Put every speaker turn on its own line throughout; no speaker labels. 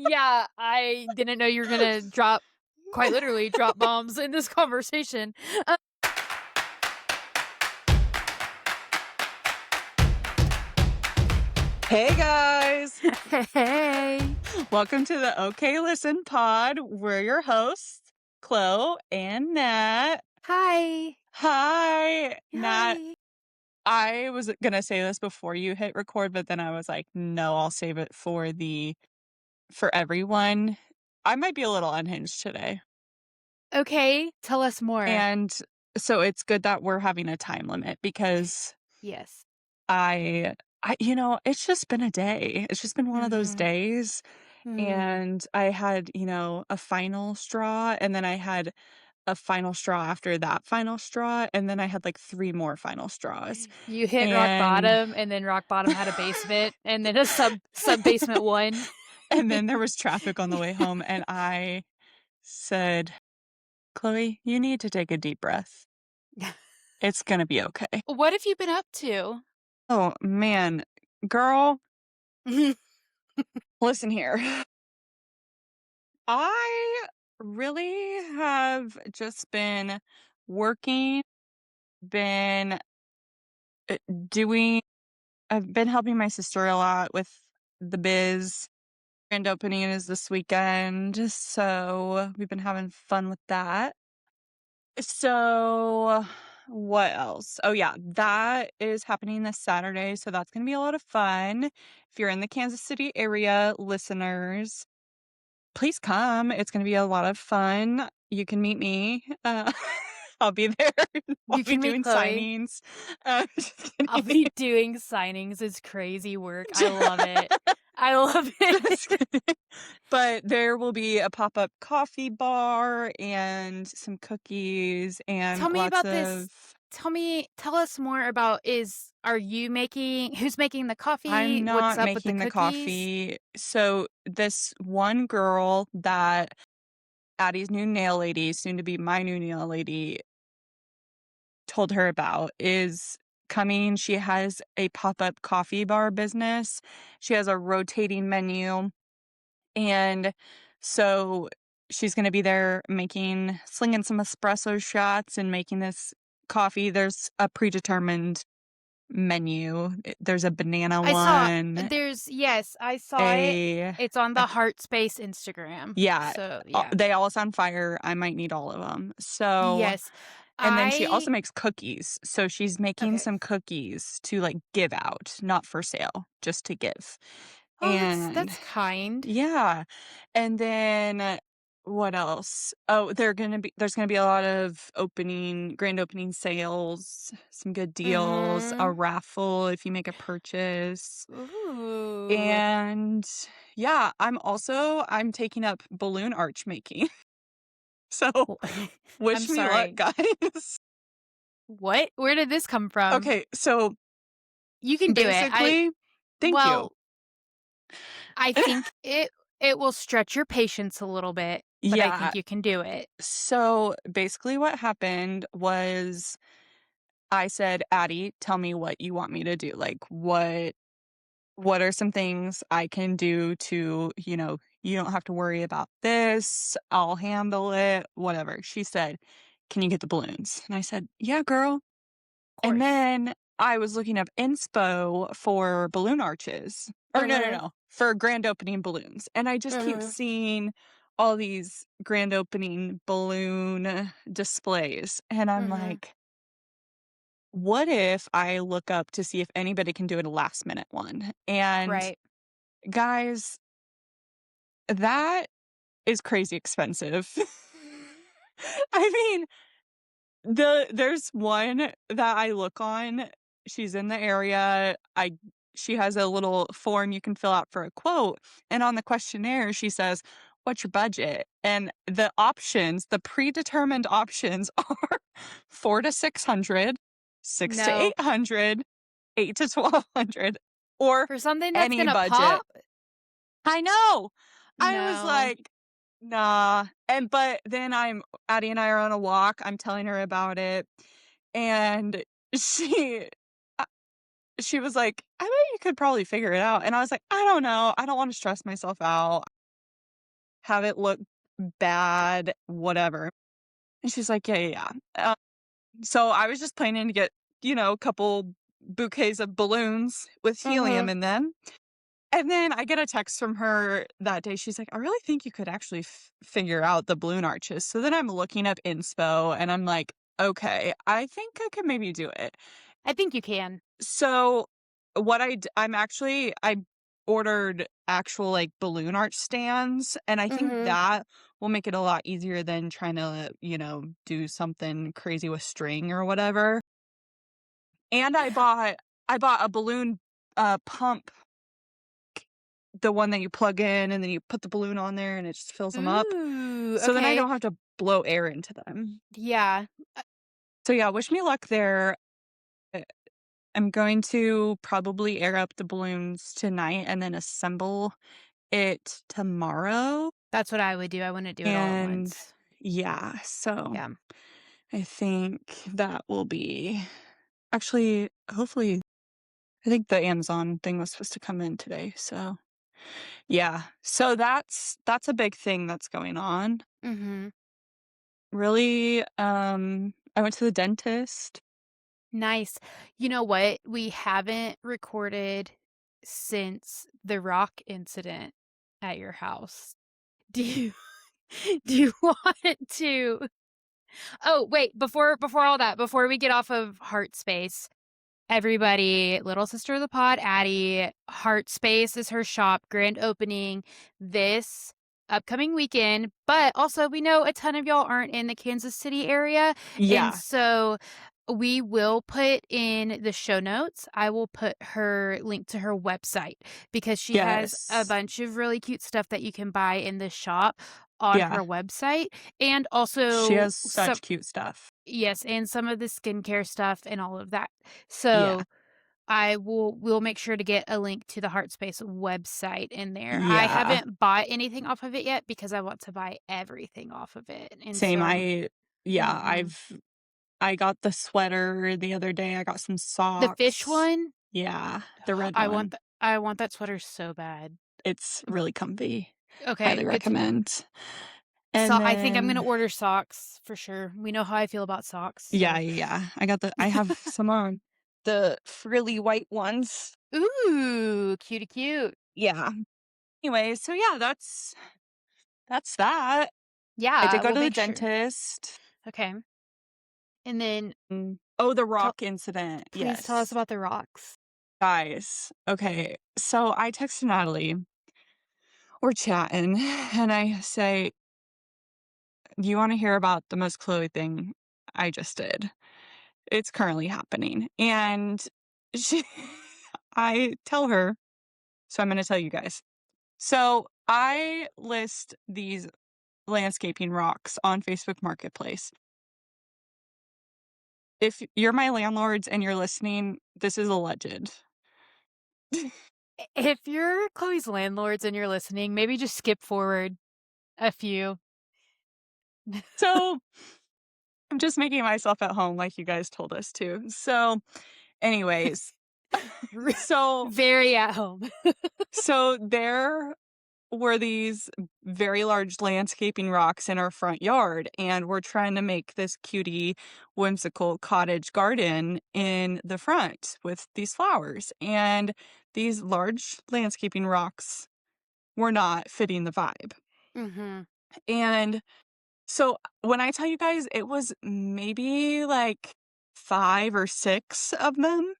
Yeah, I didn't know you were gonna quite literally drop bombs in this conversation.
Hey guys,
Hey.
welcome to the OK Listen Pod. We're your hosts, Chlo and Nat.
Hi.
Hi, Nat.
Hi.
I was gonna say this before you hit record, but then I was like, no, I'll save it for everyone. I might be a little unhinged today.
Okay, tell us more.
And so it's good that we're having a time limit because
Yes.
I it's just been a day. It's just been one of those
Mhm.
days.
Mm.
And I had, a final straw, and then I had a final straw after that final straw, and then I had, like, 3 more final straws.
You hit rock
And
bottom, and then rock bottom had a basement, and then a sub basement one.
and then there was traffic on the way home, and I said, "Chloe, you need to take a deep breath. It's gonna be okay."
What have you been up to?
Oh, man. Girl, listen here. I really have just been working, been, uh, doing I've been helping my sister a lot with the biz. Grand opening is this weekend, so we've been having fun with that. So, what else? Oh, yeah, that is happening this Saturday, so that's gonna be a lot of fun. If you're in the Kansas City area, listeners, please come. It's gonna be a lot of fun. You can meet me. I'll be there. I'll
You
be
can meet
doing
Chloe.
signings. Just
I'll
kidding.
be doing signings. It's crazy work. I love it. I love
Just
it.
kidding. But there will be a pop-up coffee bar and some cookies and
Tell me
lots
about this.
of
Tell us more about are you making who's making the coffee?
I'm
What's
not
up with the
making the
cookies?
coffee. So this one girl that Addie's new nail lady, soon to be my new nail lady, told her about is coming. She has a pop-up coffee bar business. She has a rotating menu. And so she's gonna be there slinging some espresso shots and making this coffee. There's a predetermined menu. There's a banana
I saw
one,
there's yes, I saw it.
a
It's on
a
the
c
Hartspace Instagram.
yeah,
So, yeah.
they all sound fire. I might need all of them. So
Yes.
and then she
I
also makes cookies. So she's making
Okay.
some cookies to, like, give out, not for sale, just to give.
Oh,
And
that's kind.
yeah. And then what else? Oh, there's gonna be a lot of grand opening sales, some good deals, a
Mhm.
raffle if you make a purchase.
Ooh.
And yeah, I'm taking up balloon arch making. So
W I'm
wish me luck,
sorry.
guys.
What? Where did this come from?
Okay, so
You can do it.
basically, thank you.
Well, I think it will stretch your patience a little bit, but I
Yeah.
think you can do it.
So basically what happened was I said, "Addie, tell me what you want me to do. Like, what are some things I can do to, you don't have to worry about this. I'll handle it, whatever." She said, "Can you get the balloons?" And I said, "Yeah, girl."
Of
And
course.
then I was looking up inspo for balloon arches. Or no, no,
Mhm.
no, for grand opening balloons. And I just keep
Mhm.
seeing all these grand opening balloon displays. And I'm
Mhm.
like, what if I look up to see if anybody can do a last minute one? And
Right.
guys, that is crazy expensive. I mean, there's one that I look on. She's in the area. She has a little form you can fill out for a quote, and on the questionnaire she says, "What's your budget?" And the predetermined options are 4 to 600, 6 to
No.
800, 8 to 1200, or
For something that's
any
gonna
budget.
pop?
I know. I was
No.
like, "Nah." But then Addie and I are on a walk, I'm telling her about it, and she uh, she was like, "I bet you could probably figure it out." And I was like, "I don't know. I don't wanna stress myself out." have it look bad, whatever. And she's like, "Yeah, yeah, yeah." So I was just planning to get, a couple bouquets of balloons with helium
Mhm.
in them. And then I get a text from her that day. She's like, "I really think you could actually figure out the balloon arches." So then I'm looking up inspo and I'm like, "Okay, I think I could maybe do it."
I think you can.
So what I ordered actual like balloon arch stands, and I think
Mhm.
that will make it a lot easier than trying to, do something crazy with string or whatever. And I bought a balloon pump, the one that you plug in and then you put the balloon on there and it just fills them up.
Ooh,
So then I
okay.
don't have to blow air into them.
Yeah.
So yeah, wish me luck there. Uh, I'm going to probably air up the balloons tonight and then assemble it tomorrow.
That's what I would do. I wouldn't do it all at
And
once.
yeah, so
Yeah.
I think that will be actually, hopefully, I think the Amazon thing was supposed to come in today. So yeah, so that's a big thing that's going on.
Mhm.
Really, I went to the dentist.
Nice. You know what? We haven't recorded since the rock incident at your house. Do you do you want to Oh, wait, before all that, before we get off of Heartspace, everybody, little sister of the pod, Addie, Hartspace is her shop, grand opening this upcoming weekend, but also we know a ton of y'all aren't in the Kansas City area, and
Yeah,
so we will put in the show notes. I will put her link to her website because she has a
yes.
bunch of really cute stuff that you can buy in the shop on
Yeah,
her website, and
she
also
has
some
such cute stuff.
yes, and some of the skincare stuff and all of that.
Yeah,
So we'll make sure to get a link to the Heartspace website in there. I
yeah,
haven't bought anything off of it yet because I want to buy everything off of it, and
same,
so mhm.
I got the sweater the other day, I got some
The fish
socks.
one,
Yeah, the red
I want
one.
th I want that sweater so bad.
It's really comfy.
Okay,
Highly
good to know.
recommend.
So
And
I think I'm gonna
then
order socks for sure. We know how I feel about socks,
yeah,
so
yeah, yeah, I have some on. The frilly white ones.
Ooh, cutie cute.
Yeah. Anyway, so yeah, that's that. I did
Yeah,
go
we'll
to the
make sure.
dentist.
Okay, and then
Oh, the
tell
rock incident,
please tell us
yes.
about the rocks.
Guys, okay, so I texted Natalie, we're chatting, and I say, "Do you wanna hear about the most Chloe thing I just did? It's currently happening." And she I tell her, so I'm gonna tell you guys. So, I list these landscaping rocks on Facebook Marketplace. If you're my landlords and you're listening, this is alleged.
If you're Chloe's landlords and you're listening, maybe just skip forward a few.
So, I'm just making myself at home like you guys told us to. So, anyways,
R
so
very at home.
so there were these very large landscaping rocks in our front yard, and we're trying to make this cutie, whimsical cottage garden in the front with these flowers, and these large landscaping rocks were not fitting the vibe.
Mhm.
And so when I tell you guys, it was maybe like 5 or 6 of them,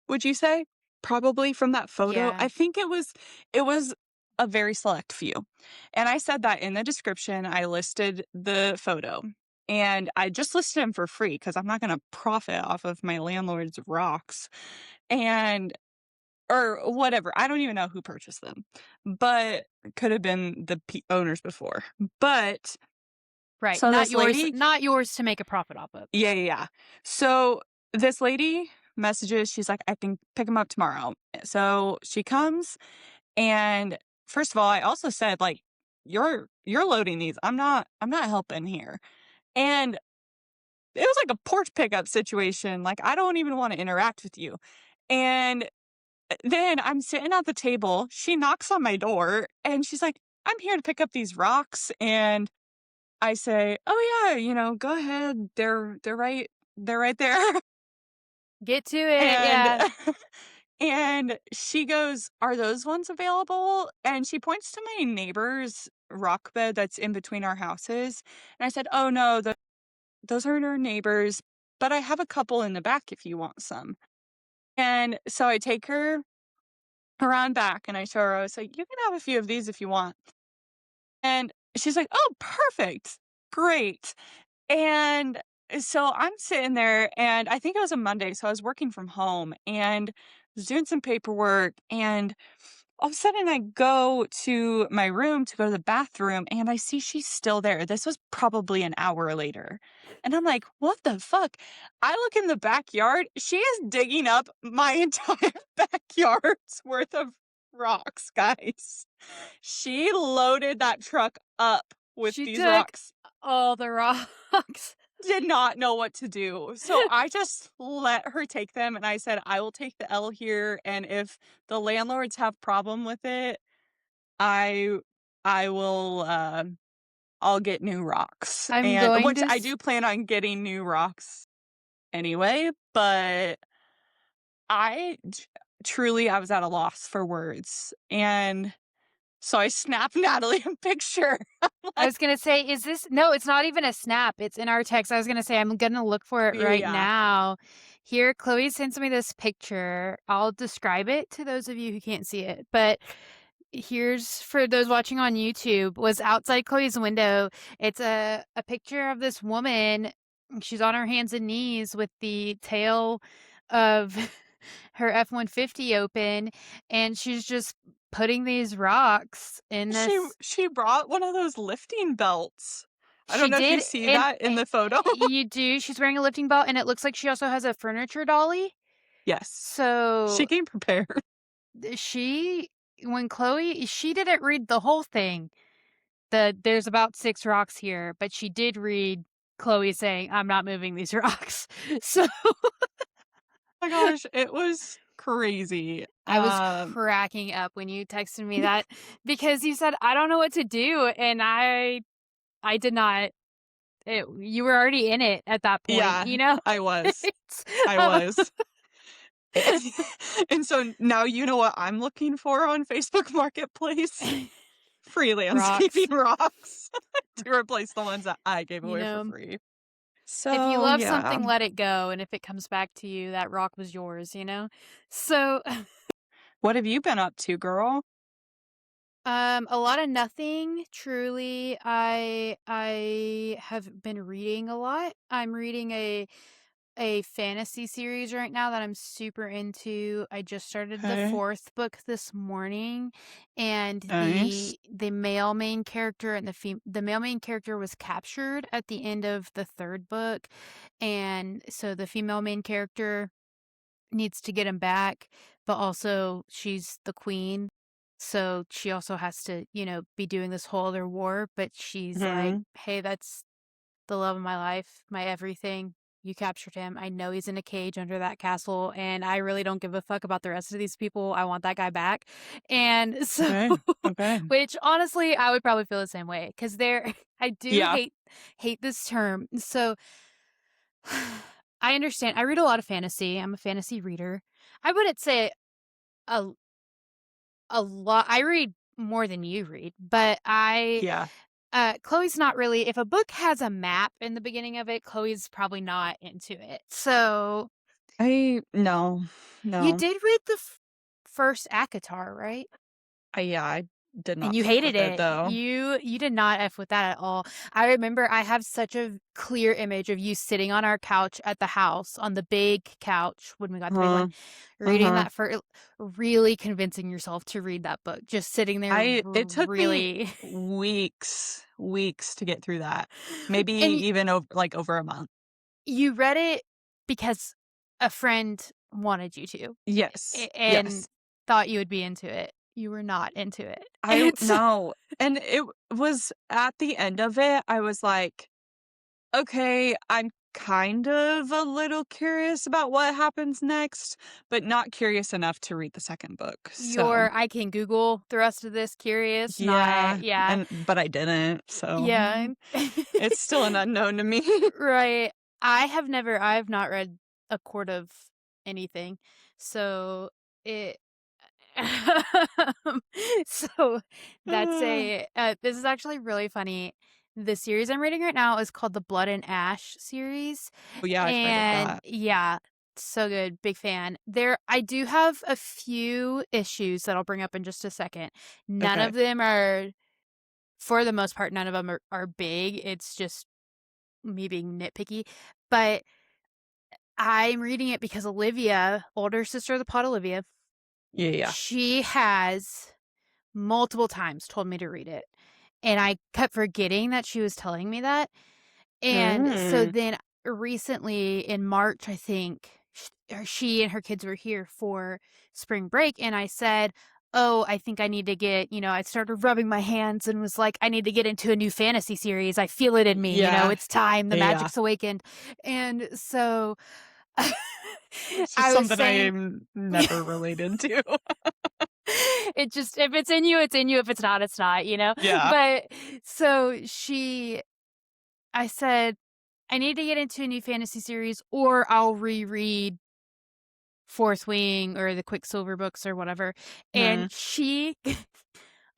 would you say? Probably from that photo.
Yeah.
I think it was a very select few. And I said that in the description, I listed the photo. And I just listed them for free because I'm not gonna profit off of my landlord's rocks and or whatever. I don't even know who purchased them, but it could have been the owners before. But
Right,
so this lady
not yours to make a profit off of.
yeah, yeah, yeah. So this lady messages, she's like, "I can pick him up tomorrow." So she comes, and first of all, I also said, like, "You're loading these. I'm not helping here." And it was like a porch pickup situation. Like, I don't even wanna interact with you. And then I'm sitting at the table, she knocks on my door, and she's like, I'm here to pick up these rocks." And I say, "Oh, yeah, go ahead. They're right there."
Get to it,
And
yeah.
and she goes, "Are those ones available?" And she points to my neighbor's rock bed that's in between our houses. And I said, "Oh, no, those aren't our neighbors, but I have a couple in the back if you want some." And so I take her around back and I show her, I was like, "You can have a few of these if you want." And she's like, "Oh, perfect. Great." And so I'm sitting there, and I think it was a Monday, so I was working from home and was doing some paperwork, and all of a sudden I go to my room to go to the bathroom, and I see she's still there. This was probably an hour later. And I'm like, "What the fuck?" I look in the backyard. She is digging up my entire backyard's worth of rocks, guys. She loaded that truck up with
She
these
took
rocks.
all the rocks.
Did not know what to do. So I just let her take them, and I said, "I will take the L here, and if the landlords have problem with it, I I will, I'll get new rocks."
I'm
And
going
which
to
I do plan on getting new rocks anyway, but truly, I was at a loss for words, and so I snapped Natalie a picture.
I
Like,
was gonna say, is this no, it's not even a snap, it's in our text. I was gonna say, I'm gonna look for it right
yeah.
now. Here, Chloe sends me this picture. I'll describe it to those of you who can't see it, but here's for those watching on YouTube, was outside Chloe's window. It's a picture of this woman. She's on her hands and knees with the tail of her F-150 open, and she's just putting these rocks in
She
this.
she brought one of those lifting belts. I don't
She
know if you
did,
see
and
that in the photo.
you do. She's wearing a lifting belt, and it looks like she also has a furniture dolly.
Yes. She
So
came prepared.
she, when Chloe, she didn't read the whole thing. There's about 6 rocks here, but she did read Chloe saying, "I'm not moving these rocks." So
Oh my gosh, it was crazy.
I was cracking up when you texted me that because you said, "I don't know what to do," and I did not. You were already in it at that point,
Yeah,
you know?
I was.
It's,
I
uh,
was. And so now you know what I'm looking for on Facebook Marketplace? Free landscaping
rocks.
rocks to replace the ones that I gave
You
away for
know,
free.
if you
So,
love
yeah.
something, let it go, and if it comes back to you, that rock was yours, you know? So,
What have you been up to, girl?
a lot of nothing, truly. I have been reading a lot. I'm reading a fantasy series right now that I'm super into. I just started the
Okay.
4th book this morning, and
Nice.
the male main character and the male main character was captured at the end of the 3rd book, and so the female main character needs to get him back, but also she's the queen, so she also has to, be doing this whole other war, but she's like,
Mhm.
"Hey, that's the love of my life, my everything. You captured him. I know he's in a cage under that castle, and I really don't give a fuck about the rest of these people. I want that guy back." And so,
Okay. Okay.
which honestly, I would probably feel the same way because there, I do
Yeah.
hate this term. So, I understand. I read a lot of fantasy. I'm a fantasy reader. I wouldn't say a a lot. I read more than you read, but
Yeah.
Chloe's not really, if a book has a map in the beginning of it, Chloe's probably not into it. So,
No.
you
No.
did read the first ACOTAR, right?
I did
And
not
you
fuck
hated
with it,
it.
though.
You did not F with that at all. I remember I have such a clear image of you sitting on our couch at the house, on the big couch when we got the big one,
Uh-huh.
reading
Uh-huh.
that for really convincing yourself to read that book, just sitting there
It took me
really.
weeks to get through that. Maybe
And
even over a month.
you read it because a friend wanted you to,
Yes.
and
Yes.
thought you would be into it. You were not into it.
I
And so
no. And it was at the end of it, I was like, "Okay, I'm kind of a little curious about what happens next, but not curious enough to read the second book, so
I can Google the rest of this curious, not
yeah,
yeah.
but I didn't, so
Yeah.
it's still an unknown to me.
Right. I have not read a quart of anything. So it so that's a this is actually really funny. The series I'm reading right now is called the Blood and Ash series.
Oh, yeah, I've heard of
And
that.
yeah, so good. Big fan. There I do have a few issues that I'll bring up in just a second. None
Okay.
of them are for the most part, none of them are big. It's just me being nitpicky. But I'm reading it because Olivia, older sister of the pod Olivia,
Yeah, yeah.
she has multiple times told me to read it. And I kept forgetting that she was telling me that. And so
Mm.
then recently in March, I think she and her kids were here for spring break. And I said, oh, I think I need to get, I started rubbing my hands and was like, I need to get into a new fantasy series. I feel it in me,
Yeah.
it's time. The
Yeah.
magic's awakened. And so
It's just
I was
something I
saying,
am never related to.
it just, if it's in you, it's in you. If it's not, it's not.
Yeah.
But so I said, I need to get into a new fantasy series or I'll reread Fourth Wing or the Quicksilver books or whatever. And
Mhm.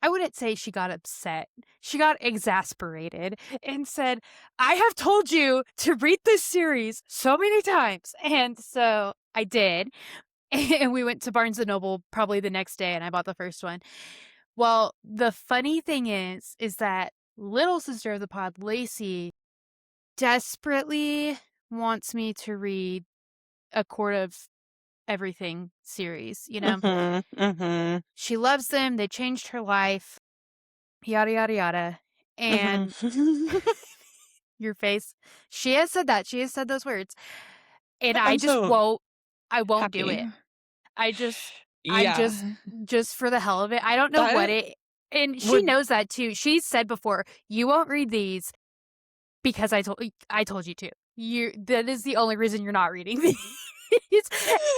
I wouldn't say she got upset. She got exasperated and said, I have told you to read this series so many times. And so I did. And we went to Barnes and Noble probably the next day and I bought the first one. Well, the funny thing is that little sister of the pod, Lacey, desperately wants me to read a Court of Everything series.
Mhm. Mhm.
She loves them, they changed her life, yada, yada, yada,
Mhm.
and your face. She has said that, she has said those words, and
I'm so
I won't do
happy.
it. I just I'm
Yeah.
just for the hell of it, I don't know what
That
it and she
would
knows that too. She's said before, "You won't read these because I told you to. That is the only reason you're not reading these."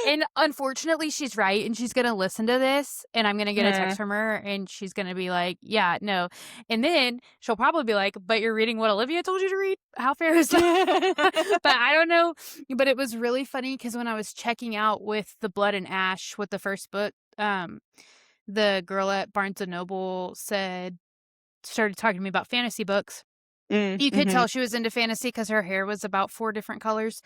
And unfortunately, she's right, and she's gonna listen to this, and I'm gonna get a text
Mhm.
from her, and she's gonna be like, "Yeah, no." And then she'll probably be like, "But you're reading what Olivia told you to read? How fair is that?" But I don't know. But it was really funny because when I was checking out with the Blood and Ash with the first book, the girl at Barnes& and Noble started talking to me about fantasy books.
Mm,
You could
mhm.
tell she was into fantasy because her hair was about 4 different colors,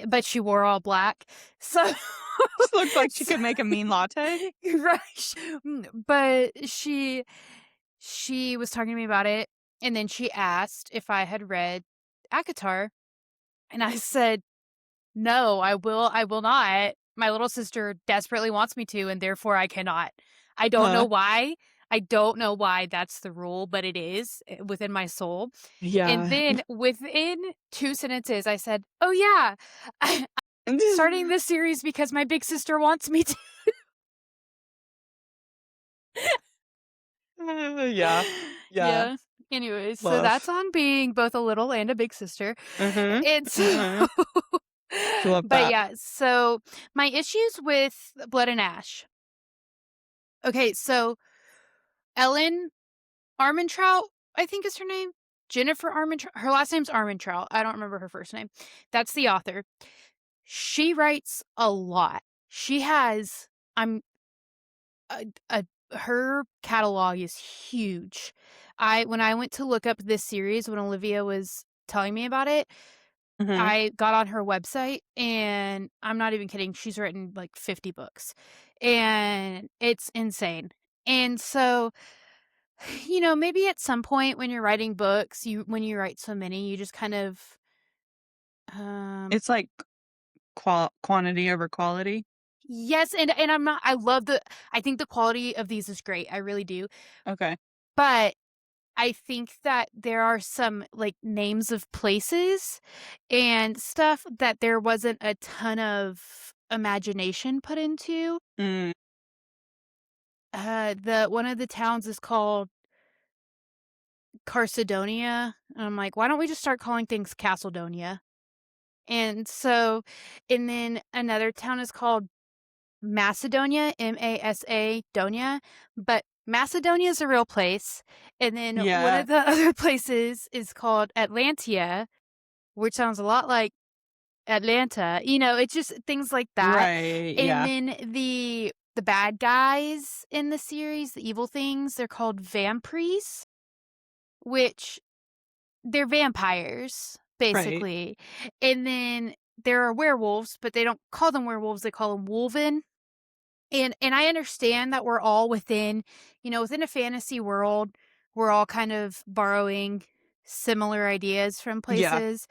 but she wore all black. So
Just looked like she
so
could make a mean latte.
right. But she was talking to me about it, and then she asked if I had read ACOTAR, and I said, "No, I will not. My little sister desperately wants me to, and therefore I cannot." I don't know
Huh.
why. I don't know why that's the rule, but it is within my soul. And
Yeah.
then within 2 sentences, I said, "Oh, yeah. I'm starting this series because my big sister wants me to."
Yeah. Yeah.
Yeah. Anyways, so that's
Love.
on being both a little and a big sister.
Mhm.
It's
Mhm. Love
but
that.
yeah, so my issues with Blood and Ash. Okay, so Ellen Armentrout, I think is her name. Jennifer Armentrout. Her last name's Armentrout. I don't remember her first name. That's the author. She writes a lot. She has I'm a her catalog is huge. I When I went to look up this series when Olivia was telling me about it,
Mhm.
I got on her website and I'm not even kidding, she's written like 50 books. And it's insane. And so, maybe at some point when you're writing books, when you write so many, you just kind of um
It's like quantity over quality.
yes, and I think the quality of these is great. I really do.
Okay.
But I think that there are some, like, names of places and stuff that there wasn't a ton of imagination put into.
Mm.
The one of the towns is called Carsodonia, and I'm like, "Why don't we just start calling things Castledonia?" And so and then another town is called Macedonia, Masa Donia, but Macedonia is a real place, and then one
Yeah.
of the other places is called Atlantia, which sounds a lot like Atlanta, it's just things like that,
Right,
and
yeah.
then the bad guys in the series, the evil things, they're called vampires, which they're vampires,
Right.
basically, and then there are werewolves, but they don't call them werewolves, they call them wolven. And I understand that we're all within a fantasy world, we're all kind of borrowing similar ideas from
Yeah.
places,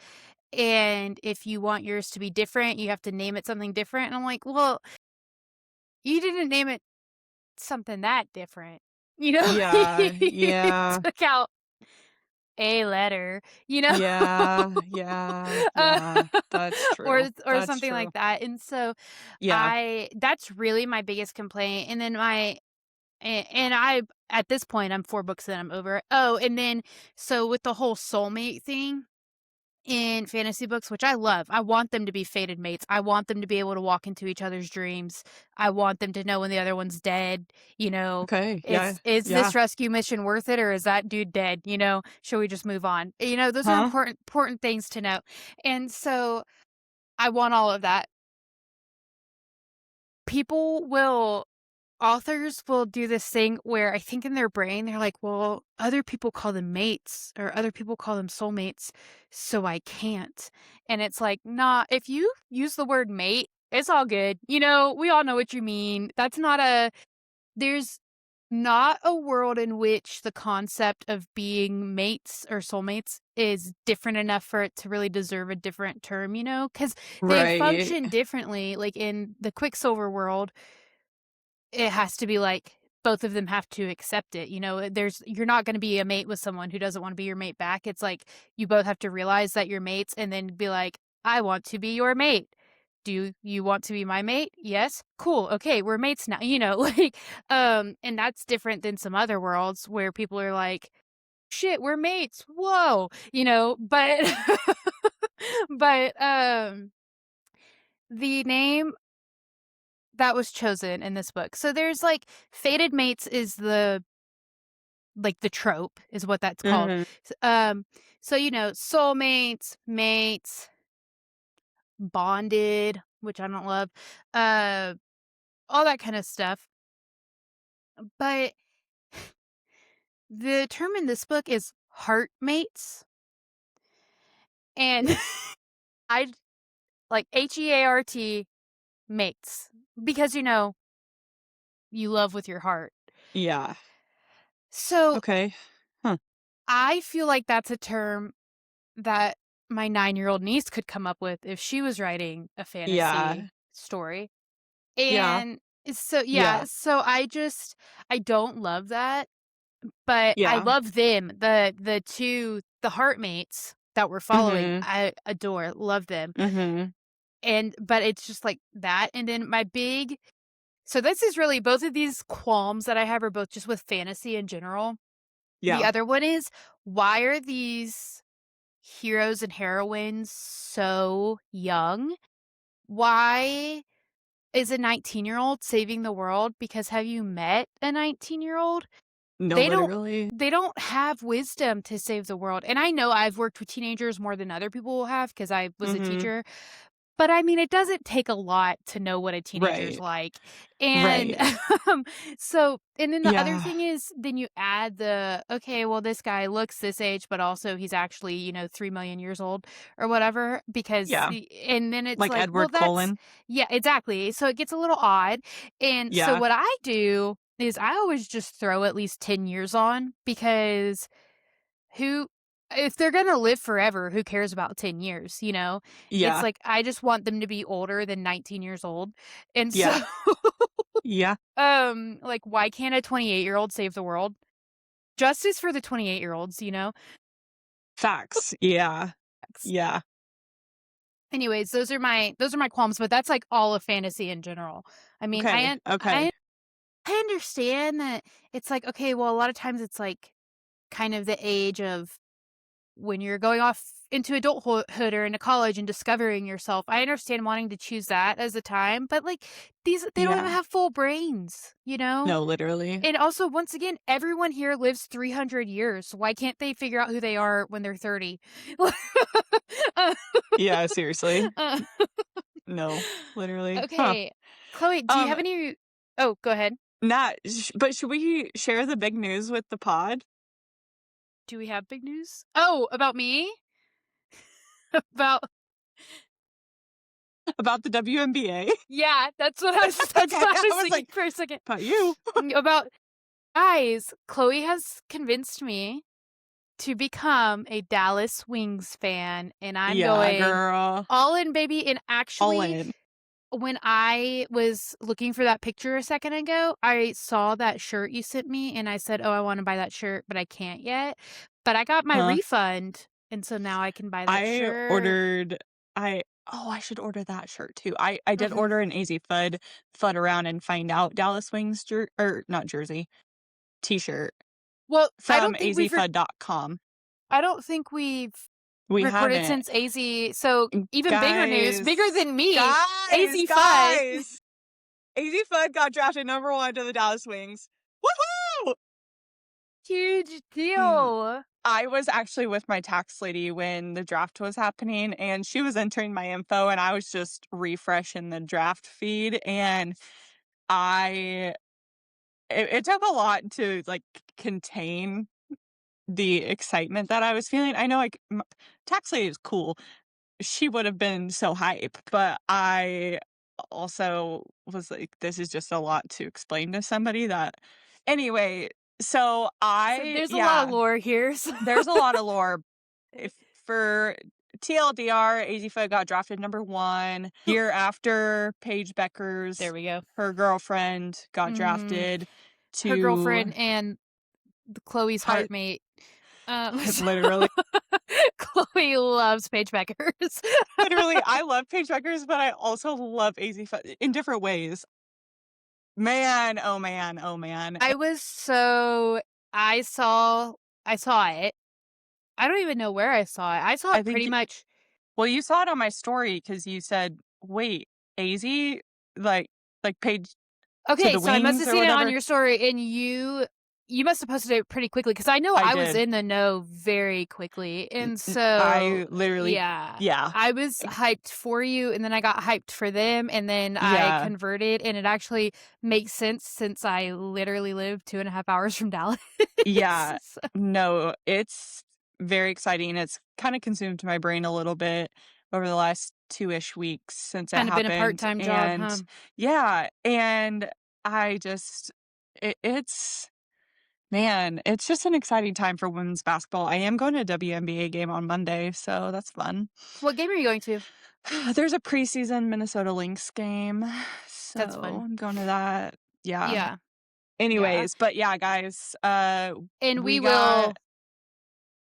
and if you want yours to be different, you have to name it something different, and I'm like, "Well, you didn't name it something that different." You know?
Yeah,
You
yeah.
took out a letter, you know?
Yeah, yeah,
Uh,
yeah. That's
or
true.
or
That's
something like
true.
that, and so
Yeah.
I that's really my biggest complaint, and then and I at this point, I'm 4 books in, I'm over it. Oh, and then so with the whole soulmate thing in fantasy books, which I love, I want them to be fated mates. I want them to be able to walk into each other's dreams. I want them to know when the other one's dead, you know.
Okay, yeah,
Is
yeah.
this rescue mission worth it or is that dude dead, you know? Should we just move on? Those are
Huh?
important things to know. And so I want all of that. People will Authors will do this thing where I think in their brain, they're like, "Well, other people call them mates or other people call them soulmates, so I can't." And it's like, "Nah, if you use the word mate, it's all good. We all know what you mean. There's not a world in which the concept of being mates or soulmates is different enough for it to really deserve a different term, because they
Right.
function differently. Like in the Quicksilver world, it has to be like both of them have to accept it, you're not gonna be a mate with someone who doesn't wanna be your mate back, it's like you both have to realize that you're mates and then be like, "I want to be your mate. Do you want to be my mate? Yes? Cool, okay, we're mates now," and that's different than some other worlds where people are like, "Shit, we're mates, whoa," but but the name that was chosen in this book. So there's like fated mates is the trope is what that's called.
Mhm.
So soulmates, mates, bonded, which I don't love, uh, all that kind of stuff. But the term in this book is heart mates, and I like HEART mates because you love with your heart.
Yeah.
So
Okay. Huh.
I feel like that's a term that my 9-year-old niece could come up with if she was writing a
Yeah.
fantasy story.
Yeah.
And so
Yeah.
yeah, so I don't love that, but I
Yeah.
love them. The heartmates that we're following,
Mhm.
I adore, love them.
Mhm.
But it's just like that. And then so this is really both of these qualms that I have are both just with fantasy in general. The
Yeah.
other one is why are these heroes and heroines so young? Why is a 19-year-old saving the world? Because have you met a 19-year-old?
No,
They don't
literally.
they don't have wisdom to save the world. And I know I've worked with teenagers more than other people have because I was a
Mhm.
teacher, but, I mean, it doesn't take a lot to know what a teenager's
Right.
like, and,
Right.
and then the other
Yeah.
thing is then you add "Okay, well, this guy looks this age, but also he's actually, 3,000,000 years old," or whatever, because
Yeah.
the and then it's
Like
like, well,
Edward
that's
Cullen.
yeah, exactly, so it gets a little odd, and so
Yeah.
what I do is I always just throw at least 10 years on because who if they're gonna live forever, who cares about 10 years, you know? It's
Yeah.
like, I just want them to be older than 19 years old, and so,
Yeah. Yeah.
like, why can't a 28-year-old save the world? Justice for the 28-year-olds, you know?
Facts. Yeah. Yeah.
Anyways, those are my qualms, but that's, like, all of fantasy in general. I mean,
Okay. Okay.
I understand that it's like, okay, well, a lot of times it's, like, kind of the age of when you're going off into adulthood or into college and discovering yourself, I understand wanting to choose that as a time, but, like, these they don't even
Yeah.
have full brains, you know?
No, literally.
And also, once again, everyone here lives 300 years. Why can't they figure out who they are when they're 30? Uh,
Yeah, seriously.
uh,
No, literally. Huh.
okay. Chloe, do you
Um,
have any Oh, go ahead.
Nat, but should we share the big news with the pod
Do we have big news? Oh, about me? About
about the WNBA?
Yeah, that's what I was that's
Okay,
what I
I
was
was
thinking
like,
for a second.
about you.
About guys, Chloe has convinced me to become a Dallas Wings fan, and I'm
Yeah,
going
girl.
all in, baby, and
All
actually,
in.
when I was looking for that picture a second ago, I saw that shirt you sent me, and I said, "Oh, I wanna buy that shirt, but I can't yet." But I got my
Huh.
refund, and so now I can buy that
I
shirt.
ordered I oh, I should order that shirt too. I did
Mhm.
order an AZ Fudd around and find out Dallas Wings or not jersey, T-shirt
Well,
from azfudd.com.
I don't think we've
We
recorded
haven't.
since AZ, so even bigger news, bigger
Guys,
than me,
guys,
AZ Fudd.
guys! AZ Fudd got drafted number 1 to the Dallas Wings. Woohoo!
Huge
Mm.
deal.
I was actually with my tax lady when the draft was happening, and she was entering my info, and I was just refreshing the draft feed, and I it took a lot to, like, contain the excitement that I was feeling. I know, like, tax lady is cool. She would have been so hype, but I also was like, "This is just a lot to explain to somebody that." Anyway, so
So
I
there's a lot of
yeah,
lore here, so
there's a lot of lore. If for TLDR, AZFoot got drafted number 1. Year after Paige
there
Becker's
we go.
her girlfriend got
Mhm.
drafted
Her
to
girlfriend and the Chloe's
high
heartmate. So
literally.
Chloe loves Paige Beckers.
Literally, I love Paige Beckers, but I also love AZFoot in different ways. Man, oh man, oh man.
I was so I saw it. I don't even know where I saw it. I saw
I
it
think
pretty much.
well, you saw it on my story because you said, "Wait, AZ? Like Paige to
Okay,
the
so I must
wings
have
or
seen it on
whatever?"
your story, and you must have posted it pretty quickly because I know
I
I was
did.
in the know very quickly, and so
I literally
yeah,
yeah.
I was hyped for you, and then I got hyped for them, and then I
Yeah.
converted, and it actually makes sense since I literally live 2.5 hours from Dallas.
Yeah.
So
No, it's very exciting. It's kinda consumed my brain a little bit over the last 2-ish weeks since it
kind of been a
happened,
part-time job,
and
huh?
yeah, and I just it's man, it's just an exciting time for women's basketball. I am going to a WNBA game on Monday, so that's fun.
What game are you going to?
There's a preseason Minnesota Lynx game,
That's
so
fun.
I'm going to that. Yeah.
Yeah, yeah,
Anyways, but yeah, guys,
and
we got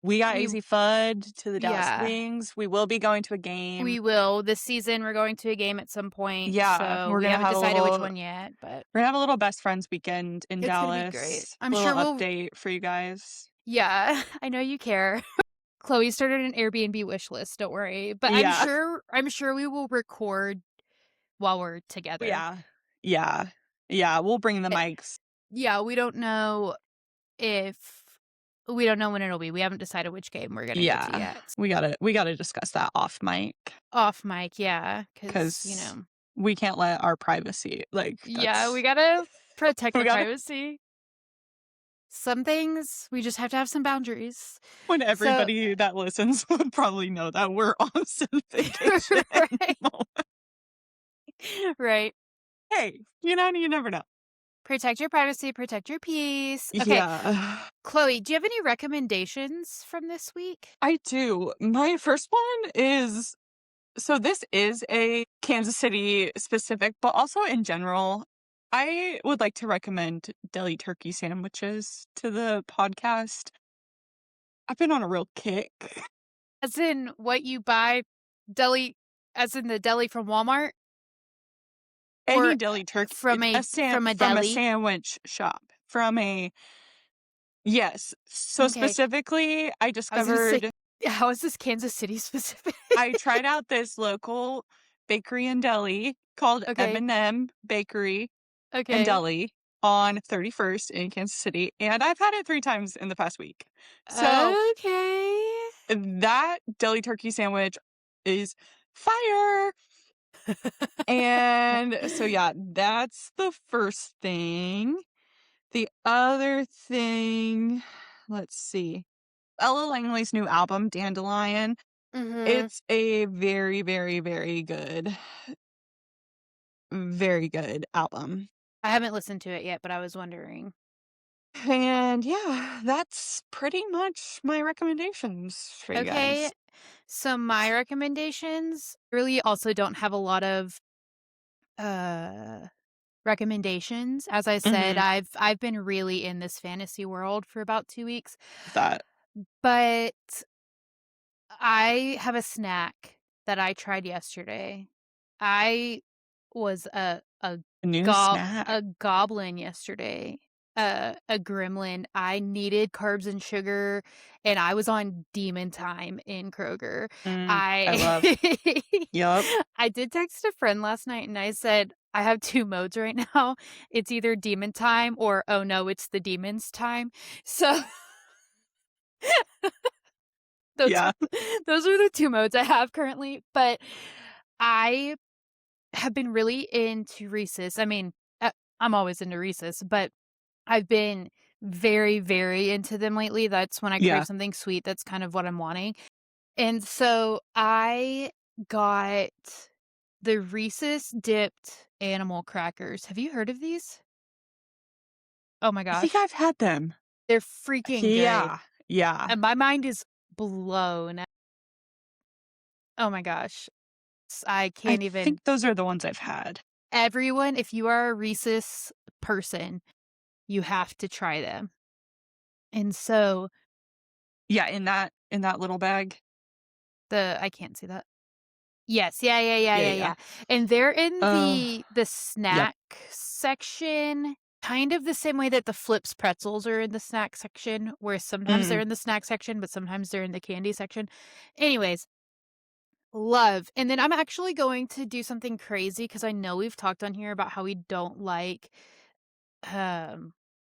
we
AZ Fudd to the Dallas
yeah.
Wings. We will be going to a game.
We will. This season, we're going to a game at some point,
Yeah,
so we haven't decided which one yet, but
we're gonna have a little best friends weekend in
it's gonna be great.
Dallas.
I'm
Little
sure we'll
update for you guys.
Yeah, I know you care. Chloe started an Airbnb wish list, don't worry, but
Yeah.
I'm sure we will record while we're together.
Yeah. Yeah. Yeah, we'll bring the
Eh
mics.
yeah, if we don't know when it'll be. We haven't decided which game we're gonna go to
Yeah.
yet.
We gotta discuss that off mic
Off mic, yeah, because
because we can't let our privacy, like,
yeah, we
that's
gotta protect
we
our
gotta
privacy. Some things, we just have to have some boundaries.
when
So
everybody that listens would probably know that we're on some vacation.
right, right.
Hey, you never know.
Protect your privacy, protect your peace. Okay,
Yeah.
Chloe, do you have any recommendations from this week?
I do. My first one is so this is a Kansas City specific, but also in general, I would like to recommend deli turkey sandwiches to the podcast. I've been on a real kick.
As in what you buy deli as in the deli from Walmart or
Any deli turkey
from from a
from a
deli?
sandwich shop. From a yes. So
Okay.
specifically, I
I was gonna say
discovered
How is this Kansas City specific?
I tried out this local bakery and deli called
Okay,
M&M Bakery and
okay.
Deli on 31st in Kansas City, and I've had it 3 times in the past week. So,
Okay.
that deli turkey sandwich is fire! And so, yeah, that's the first thing. The other thing, let's see, Ella Langley's new album, Dandelion,
Mhm.
it's a very, very, very good album.
I haven't listened to it yet, but I was wondering.
And yeah, that's pretty much my recommendations for you
Okay,
guys.
so my recommendations really also don't have a lot of, uh, recommendations. As I said,
Mhm.
I've been really in this fantasy world for about 2 weeks,
That
but I have a snack that I tried yesterday. I was
new snack.
a goblin yesterday, a gremlin. I needed carbs and sugar, and I was on demon time in Kroger.
I
I
love. Yup.
I did text a friend last night, and I said, "I have 2 modes right now. It's either demon time or, oh no, it's the demon's time." So those
Yeah.
those are the 2 modes I have currently, but I have been really into Reese's. I mean, I'm always into Reese's, but I've been very, very into them lately. That's when I crave
Yeah.
something sweet, that's kind of what I'm wanting. And so I got the Reese's dipped animal crackers. Have you heard of these? Oh my
I think
gosh,
I've had them.
they're freaking good.
Yeah. Yeah.
And my mind is blown. Oh my gosh. I
I
can't
think
even.
those are the ones I've had.
Everyone, if you are a Reese's person, you have to try them. And so
Yeah, in that little bag.
I can't see that. Yes, yeah, yeah, yeah,
Yeah,
yeah,
yeah, yeah.
yeah. And they're in the
Yep.
snack section, kind of the same way that the Flips pretzels are in the snack section, where sometimes they're
Mm.
in the snack section, but sometimes they're in the candy section. Anyways, love. And then I'm actually going to do something crazy because I know we've talked on here about how we don't like,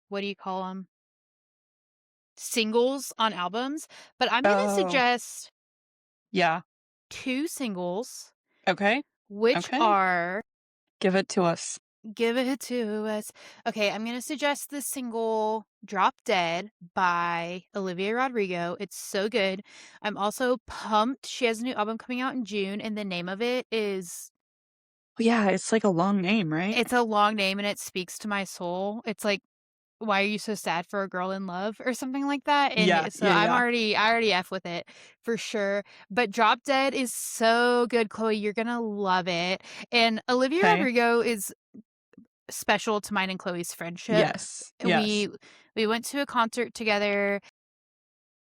what do you call them? Singles on albums, but I'm gonna
Oh,
suggest
yeah.
2 singles,
Okay.
which
Okay.
are
Give it to us.
"Give It To Us." Okay, I'm gonna suggest the single "Drop Dead" by Olivia Rodrigo. It's so good. I'm also pumped. She has a new album coming out in June, and the name of it is
Yeah, it's like a long name, right?
it's a long name, and it speaks to my soul. It's like, "Why are you so sad for a girl in love?" or something like that,
Yeah,
and so
yeah, yeah.
I already F with it for sure, but Drop Dead is so good, Chloe, you're gonna love it, and Olivia
Okay.
Rodrigo is special to mine and Chloe's friendship.
Yes. Yes.
We we went to a concert together.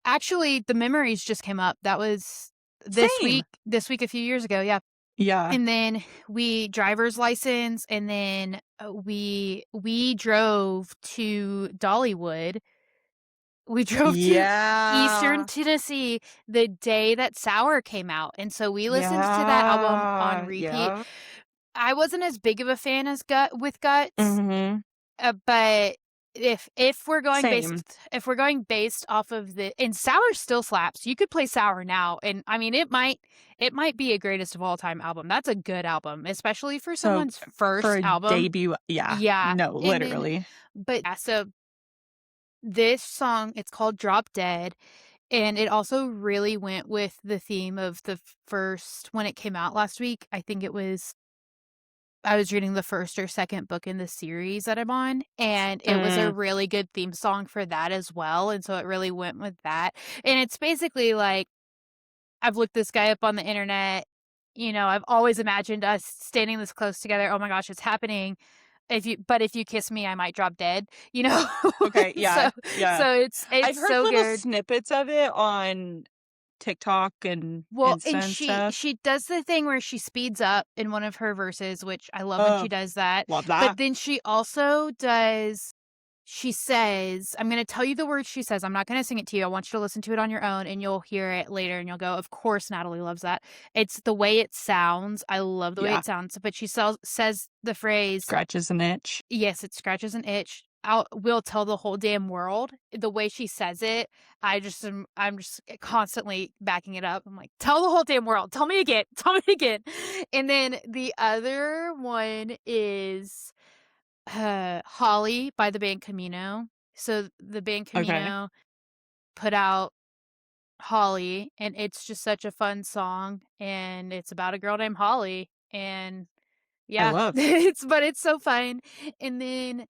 Actually, the memories just came up. That was
Same.
this week a few years ago, yeah,
Yeah.
and then we driver's license, and then, we drove to Dollywood. We drove to Eastern
Yeah.
Tennessee the day that Sour came out, and so we listened to that album on
Yeah.
repeat.
Yeah.
I wasn't as big of a fan as Guts,
Mhm.
but
Same.
if we're going based off of the and Sour still slaps. You could play Sour now, and I mean, it might be a greatest of all time album. That's a good album, especially for
So,
someone's
for
first
a
album.
debut, yeah.
Yeah,
No,
and then
literally.
but yeah, so this song, it's called Drop Dead, and it also really went with the theme of the first when it came out last week. I think it was I was reading the 1st or 2nd book in the series that I'm on, and it was a
Mm.
really good theme song for that as well, and so it really went with that, and it's basically like, I've looked this guy up on the internet, I've always imagined us standing this close together, "Oh my gosh, it's happening. If you kiss me, I might drop dead," you know?
Okay, yeah,
So
yeah.
so
I've
it's
heard
so
little
good.
snippets of it on TikTok and
Well,
Insta
and
and
she
stuff.
she does the thing where she speeds up in one of her verses, which I love when she
Oh,
does that,
love
but
that.
then she also does She says I'm gonna tell you the words she says, I'm not gonna sing it to you, I want you to listen to it on your own, and you'll hear it later, and you'll go, "Of course, Natalie loves that." It's the way it sounds, I love the way
Yeah.
it sounds, but she says the phrase
Scratches an itch.
yes, it scratches an itch. Will tell the whole damn world. The way she says it, I'm just constantly backing it up. I'm like, "Tell the whole damn world. Tell me again. Tell me again." And then the other one is Holly by the band Camino. So the band
Okay.
Camino put out Holly, and it's just such a fun song, and it's about a girl named Holly, and
I
yeah,
love.
it's so fun. And then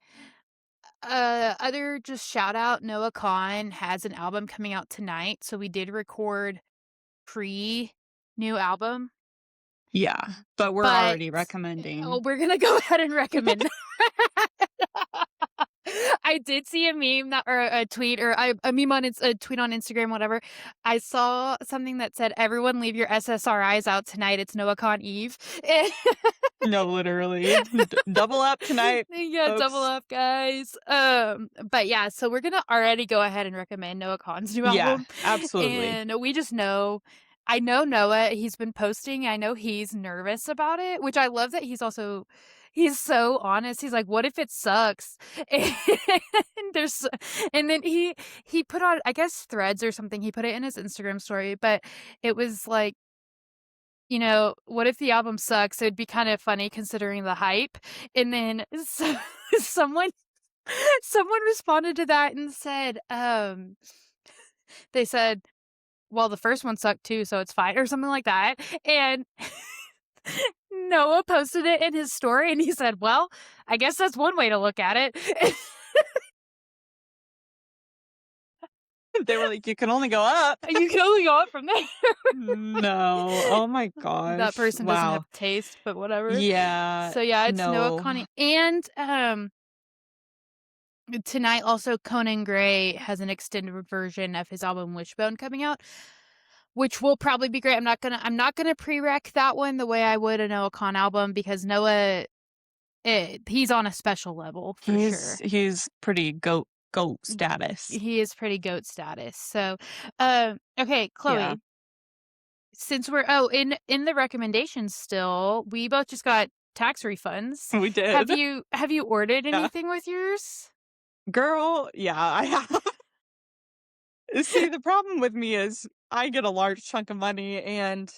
other just shout out, Noah Kahan has an album coming out tonight, so we did record pre-new album,
Yeah, but we're
but
already recommending.
we're gonna go ahead and recommend I did see a meme that or a tweet or a meme on a tweet on Instagram, whatever. I saw something that said, "Everyone leave your SSRIs out tonight, it's Noah Kahan Eve."
No, literally. Double up tonight,
Yeah, double
folks.
up, guys. But yeah, so we're gonna already go ahead and recommend Noah Kahan's new
Yeah,
album,
absolutely.
and we just know I know Noah, he's been posting, I know he's nervous about it, which I love that he's so honest, he's like, "What if it sucks?" And there's and then he put on, I guess, Threads or something, he put it in his Instagram story, but it was like, what if the album sucks? It'd be kind of funny considering the hype. And then someone someone responded to that and said, they said, "Well, the first one sucked too, so it's fine," or something like that. And Noah posted it in his story and he said, "Well, I guess that's one way to look at it."
They were like, "You can only go up."
You can only go up from there.
No. Oh my
That
gosh.
person doesn't have
Wow.
taste, but whatever.
Yeah.
So yeah, it's Noah
No.
Connie and tonight also Conan Gray has an extended version of his album Wishbone coming out, which will probably be great. I'm not gonna prereq that one the way I would a Noah Kahan album because Noah he's on a special level for sure.
He's pretty goat status.
He is pretty goat status. So okay,
Yeah.
Chloe, since we're in the recommendations still, we both just got tax refunds.
We
Have
did.
you have you ordered
Yeah.
anything with yours?
Girl, yeah, I have. See, the problem with me is I get a large chunk of money and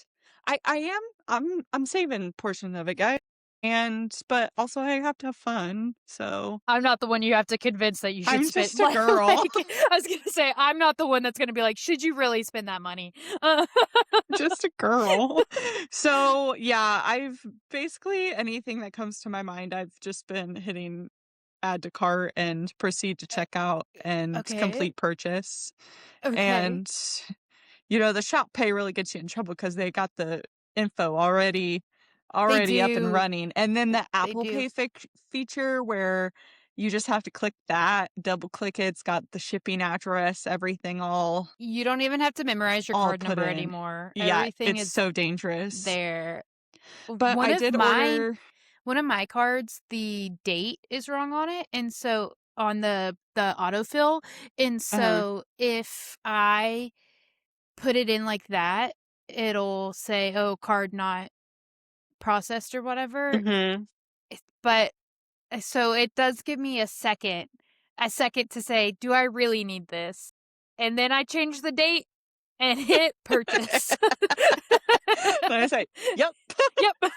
I'm saving portion of it, guys. And but also I have to have fun. So
I'm not the one you have to convince that you should
I'm
spend
just a girl.
I was gonna say, I'm not the one that's gonna be like, "Should you really spend that money?"
Just a girl. So yeah, I've basically anything that comes to my mind, I've just been hitting add to cart and proceed to checkout and
Okay,
complete purchase.
okay.
And the shop pay really gets you in trouble because they got the info
They
already up and
do,
running. And then the
they
Apple
do.
Pay feature where you just have to click that, double click it, it's got the shipping address, everything
You don't even have to memorize your
all
card
put
number
in.
anymore.
Yeah,
Everything
it's
is
so dangerous.
there.
But
One
I
of
did
mine
order.
one of my cards, the date is wrong on it, and so on the autofill, and
Uh-huh.
so if I put it in like that, it'll say, "Oh, card not processed," or whatever.
Mhm.
But so it does give me a second to say, "Do I really need this?" And then I change the date and hit purchase.
Then I say, "Yep."
Yep.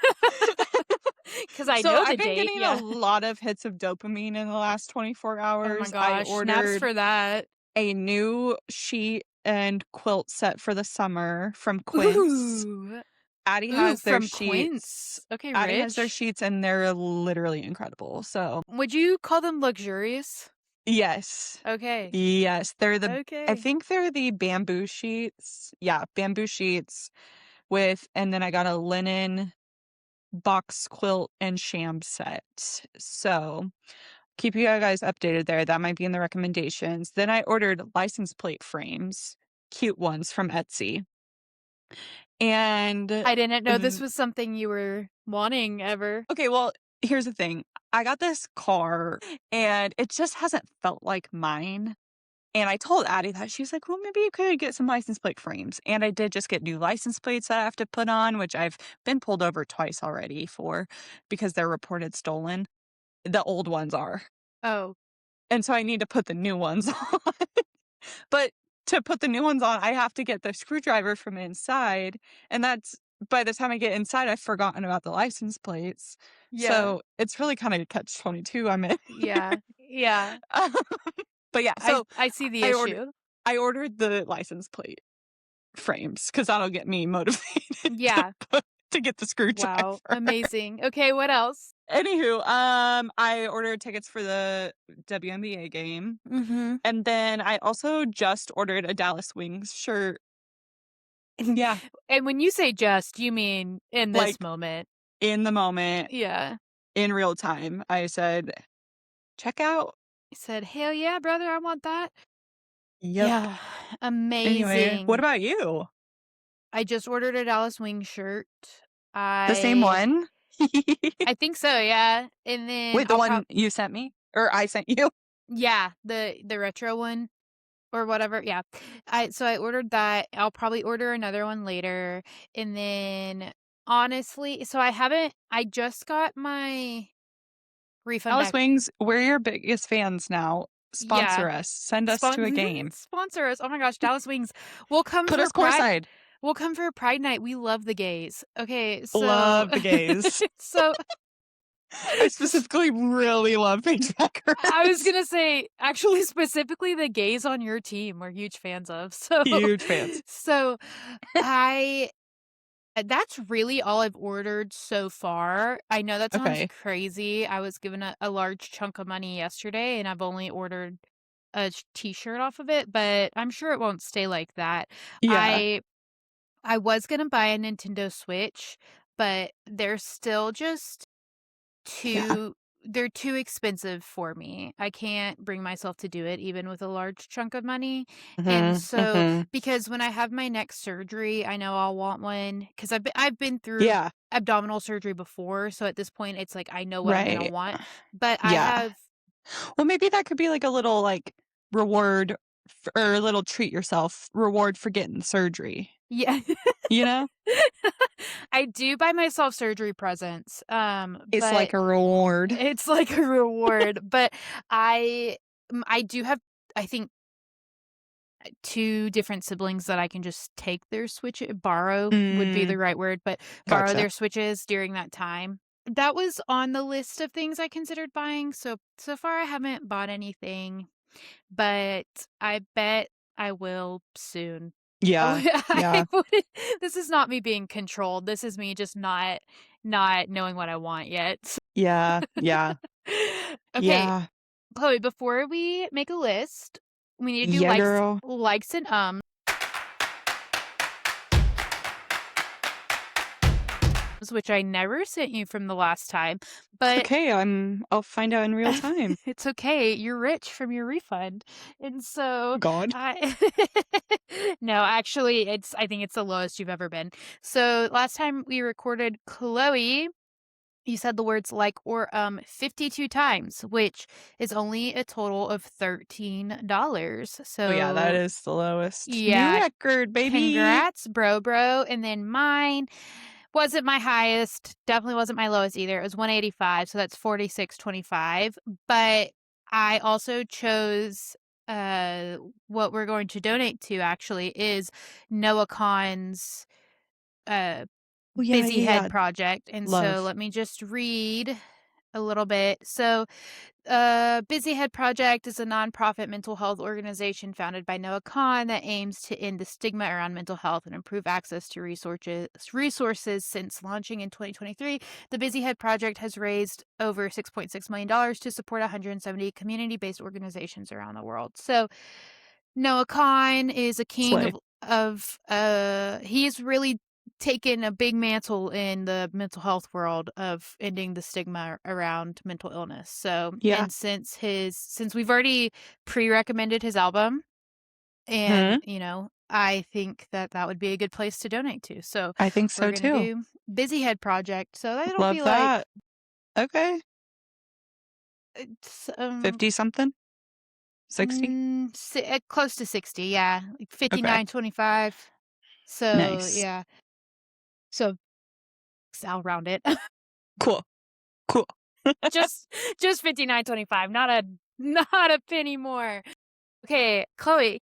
'Cause I
So
know
I've
the
been
date,
getting a
yeah.
lot of hits of dopamine in the last 24
Oh my
hours. I
gosh, snaps
ordered
for that.
a new sheet and quilt set for the summer from Quince.
Ooh.
Addie
Ooh,
has their
from
sheets.
Quince. Okay,
Addie has their
rich.
sheets and they're literally incredible. So,
Would you call them luxurious?
yes.
Okay.
Yes, I
Okay.
think they're the bamboo sheets. Yeah, bamboo sheets and then I got a linen box quilt and sham set. So, keep you guys updated there. That might be in the recommendations. Then I ordered license plate frames, cute ones from Etsy. And
I didn't know this
v
was something you were wanting ever.
okay, well, here's the thing. I got this car and it just hasn't felt like mine. And I told Addie that. She's like, "Well, maybe you could get some license plate frames." And I did just get new license plates that I have to put on, which I've been pulled over twice already for because they're reported stolen. The old ones are.
Oh,
And so I need to put the new ones on. But to put the new ones on, I have to get the screwdriver from inside, and that's by the time I get inside, I've forgotten about the license plates.
yeah.
So it's really kind of catch-22 I'm in.
Yeah. Yeah.
Um, but yeah, so
I see the
I ordered
issue.
I ordered the license plate frames because 'cause that'll get me motivated
Yeah.
to get the
Wow,
screwdriver.
amazing. Okay, what else?
Anywho, I ordered tickets for the WNBA game,
Mhm.
and then I also just ordered a Dallas Wings shirt. Yeah,
And when you say just, you mean in this
like,
moment.
in the moment,
Yeah.
in real time, I said, "Check out."
I said, "Hell yeah, brother, I want that."
Yep.
Yeah,
Anyway, what
amazing.
about you?
I just ordered a Dallas Wing shirt.
The same
I
one?
I think so, yeah, and then
Wait, the
I'll
one
prob
you sent me? Or I sent you?
yeah, the retro one or whatever, yeah. I ordered that. I'll probably order another one later, and then honestly so I just got my refund
Dallas
back.
Wings, we're your biggest fans now.
Yeah.
Sponsor us. Send us to a
Spon
game.
sponsor us. Oh my gosh, Dallas Wings. We'll come
Put
for
us
Pride
courtside.
we'll come for Pride Night. We love the gays. Okay, so
Love the gays.
so
I specifically really love Paige
I was
Packers.
gonna say, actually, specifically the gays on your team we're huge fans of. So
Huge fans.
so I that's really all I've ordered so far. I know that sounds
Okay.
crazy. I was given a large chunk of money yesterday, and I've only ordered a t-shirt off of it, but I'm sure it won't stay like that.
Yeah.
I I was gonna buy a Nintendo Switch, but they're still just
Yeah.
too they're too expensive for me. I can't bring myself to do it even with a large chunk of money, and
Mhm.
so
Mhm.
because when I have my next surgery, I know I'll want one because I've been through
Yeah.
abdominal surgery before, so at this point, it's like I know what I'm gonna
Right.
want, but I
Yeah.
have
Well, maybe that could be like a little like reward or a little treat yourself reward for getting the surgery,
yeah.
you know?
I do buy myself surgery presents,
It's
but
like a reward.
it's like a reward, but I do have, I think, 2 different siblings that I can just take their Switch borrow would be
Mm,
the right word, but borrow
gotcha.
their Switches during that time. That was on the list of things I considered buying, so far I haven't bought anything, but I bet I will soon.
Yeah.
I
Yeah.
wouldn't this is not me being controlled, this is me just not knowing what I want yet.
Yeah. Yeah.
Okay,
Yeah.
Chloe, before we make a list, we need to do
Yeah, girl.
likes and which I never sent you from the last time,
It's
but
okay. I'll find out in real time.
it's okay. You're rich from your refund. And so
God.
I No, actually I think it's the lowest you've ever been. So last time we recorded Chloe, you said the words like or 52 times, which is only a total of $13.
Oh yeah, that
So
is the lowest. New
yeah,
record, baby.
congrats, bro. And then mine wasn't my highest, definitely wasn't my lowest either. It was 185, so that's 46.25. But I also chose what we're going to donate to actually is Noah Kahan's uh
Oh yeah,
Busy
yeah,
Head
yeah.
project. And so
Love.
let me just read a little bit. So Busy Head Project is a nonprofit mental health organization founded by Noah Kahn that aims to end the stigma around mental health and improve access to resources. Since launching in 2023, the Busy Head Project has raised over $6.6 million to support 170 community-based organizations around the world. So Noah Kahn is a king
Slay.
he's really taken a big mantle in the mental health world of ending the stigma around mental illness. So,
Yeah.
and since we've already pre-recommended his album and,
Hmm.
I think that that would be a good place to donate to. So,
I think
we're
so
going to
too.
do Busy Head Project. So that'll be
Love
like
that. Okay.
It's,
50 something? 60?
close to 60, yeah, like
Okay.
59.25. So,
Nice.
yeah. So, I'll round it.
Cool. Cool.
Just just 59.25, not a penny more. Okay, Chloe,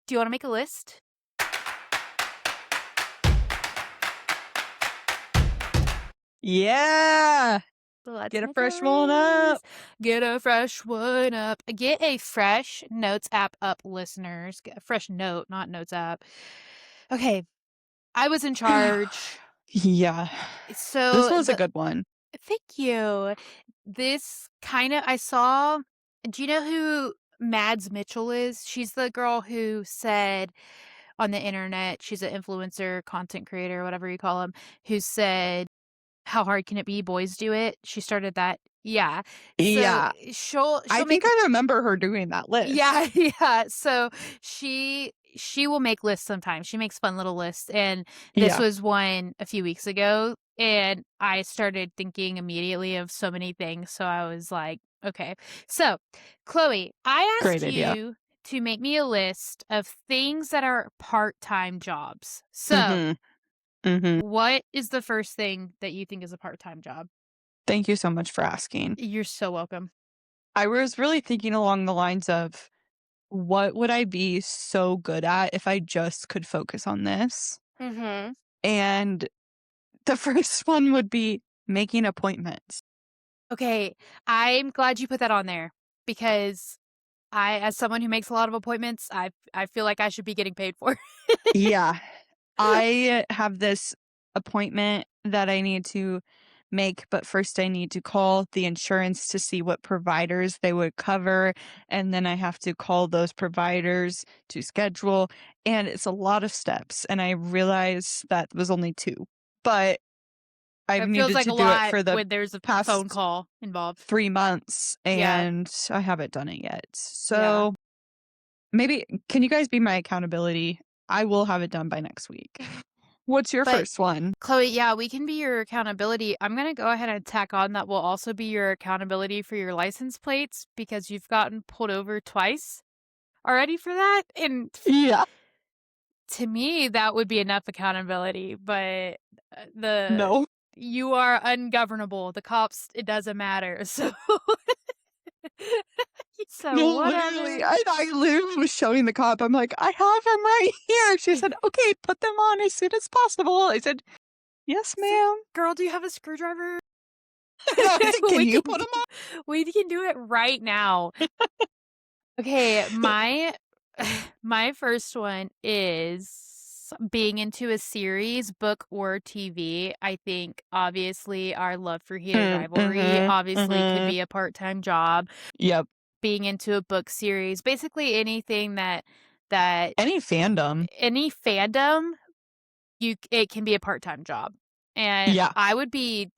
do you wanna make a list?
Yeah.
Let's
Get a
make a
fresh one up.
list. Get a fresh one up. Get a fresh notes app up, listeners. Get a fresh note, not notes app. Okay, I was in charge.
Yeah. This
So
was a
the
good one.
Thank you. This kinda I saw do you know who Mads Mitchell is? She's the girl who said on the internet, she's an influencer, content creator, whatever you call them, who said, "How hard can it be? Boys do it." She started that. Yeah. So
Yeah. I
she'll
think
make
I remember her doing that
yeah,
list.
yeah. So she will make lists sometimes. She makes fun little lists, and this
Yeah.
was one a few weeks ago, and I started thinking immediately of so many things. So I was like, okay. So, Chloe, I
Great
asked
idea.
you to make me a list of things that are part-time jobs. So,
Mhm. Mhm.
what is the first thing that you think is a part-time job?
Thank you so much for asking.
You're so welcome.
I was really thinking along the lines of what would I be so good at if I just could focus on this?
Mhm.
And the first one would be making appointments.
Okay, I'm glad you put that on there because as someone who makes a lot of appointments, I feel like I should be getting paid for.
Yeah. I have this appointment that I need to make, but first I need to call the insurance to see what providers they would cover. And then I have to call those providers to schedule. And it's a lot of steps. And I realize that was only two, but I've
It feels
needed
like
to
a
do it
lot
for the
when there's a phone
past
call involved.
3 months
Yeah,
and I haven't done it yet.
yeah.
So maybe can you guys be my accountability? I will have it done by next week. What's your
But
first one?
Chloe, yeah, we can be your accountability. I'm gonna go ahead and tack on that will also be your accountability for your license plates because you've gotten pulled over twice already for that. And
Yeah.
to me, that would be enough accountability. But the
No.
you are ungovernable. The cops, it doesn't matter. So so
No, literally,
whatever.
I literally was showing the cop, I'm like, "I have them right here." She said, "Okay, put them on as soon as possible." I said, "Yes,
So,
ma'am."
girl, do you have a screwdriver?
I was like, "Can
we
you
can
put them on?"
we can do it right now. Okay, my my first one is being into a series, book, or TV. I think obviously our love for heated rivalry
Mhm,
obviously could
mhm.
be a part-time job.
Yep.
Being into a book series, basically anything that
Any fandom.
any fandom, it can be a part-time job. And
Yeah,
I would be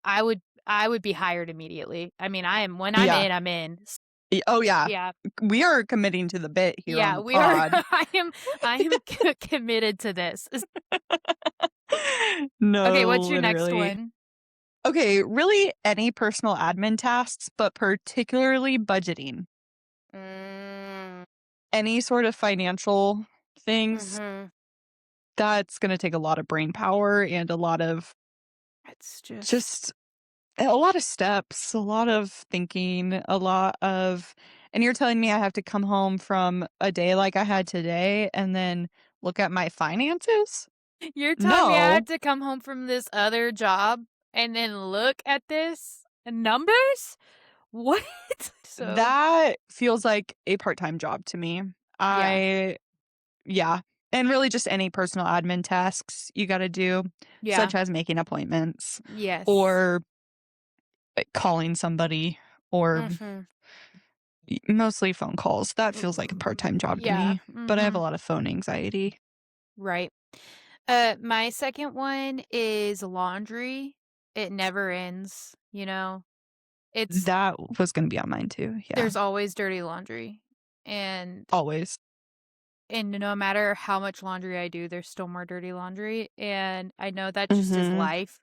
hired immediately. I mean, I am when I'm
yeah.
in, I'm in.
Oh, yeah.
Yeah.
We are committing to the bit here on
Yeah,
the
we are
pod.
I am committed to this. Okay,
No,
what's your next
literally.
one?
Okay, really any personal admin tasks, but particularly budgeting.
Mm,
Any sort of financial things,
mhm.
that's gonna take a lot of brain power and a lot of
It's just
just a lot of steps, a lot of thinking, a lot of and you're telling me I have to come home from a day like I had today and then look at my finances?
you're telling me I
No.
had to come home from this other job and then look at this numbers? What? So,
That feels like a part-time job to me.
yeah.
I Yeah, and really just any personal admin tasks you gotta do,
Yeah.
such as making appointments
Yes.
or, calling somebody or
Mhm.
mostly phone calls. That feels like a part-time job to
Yeah.
me, but I have a
Mhm.
lot of phone anxiety.
Right. My second one is laundry. It never ends, you know? It's
That was gonna be on mine too, yeah.
there's always dirty laundry. And
Always.
no matter how much laundry I do, there's still more dirty laundry. And I know that just is
Mhm.
life.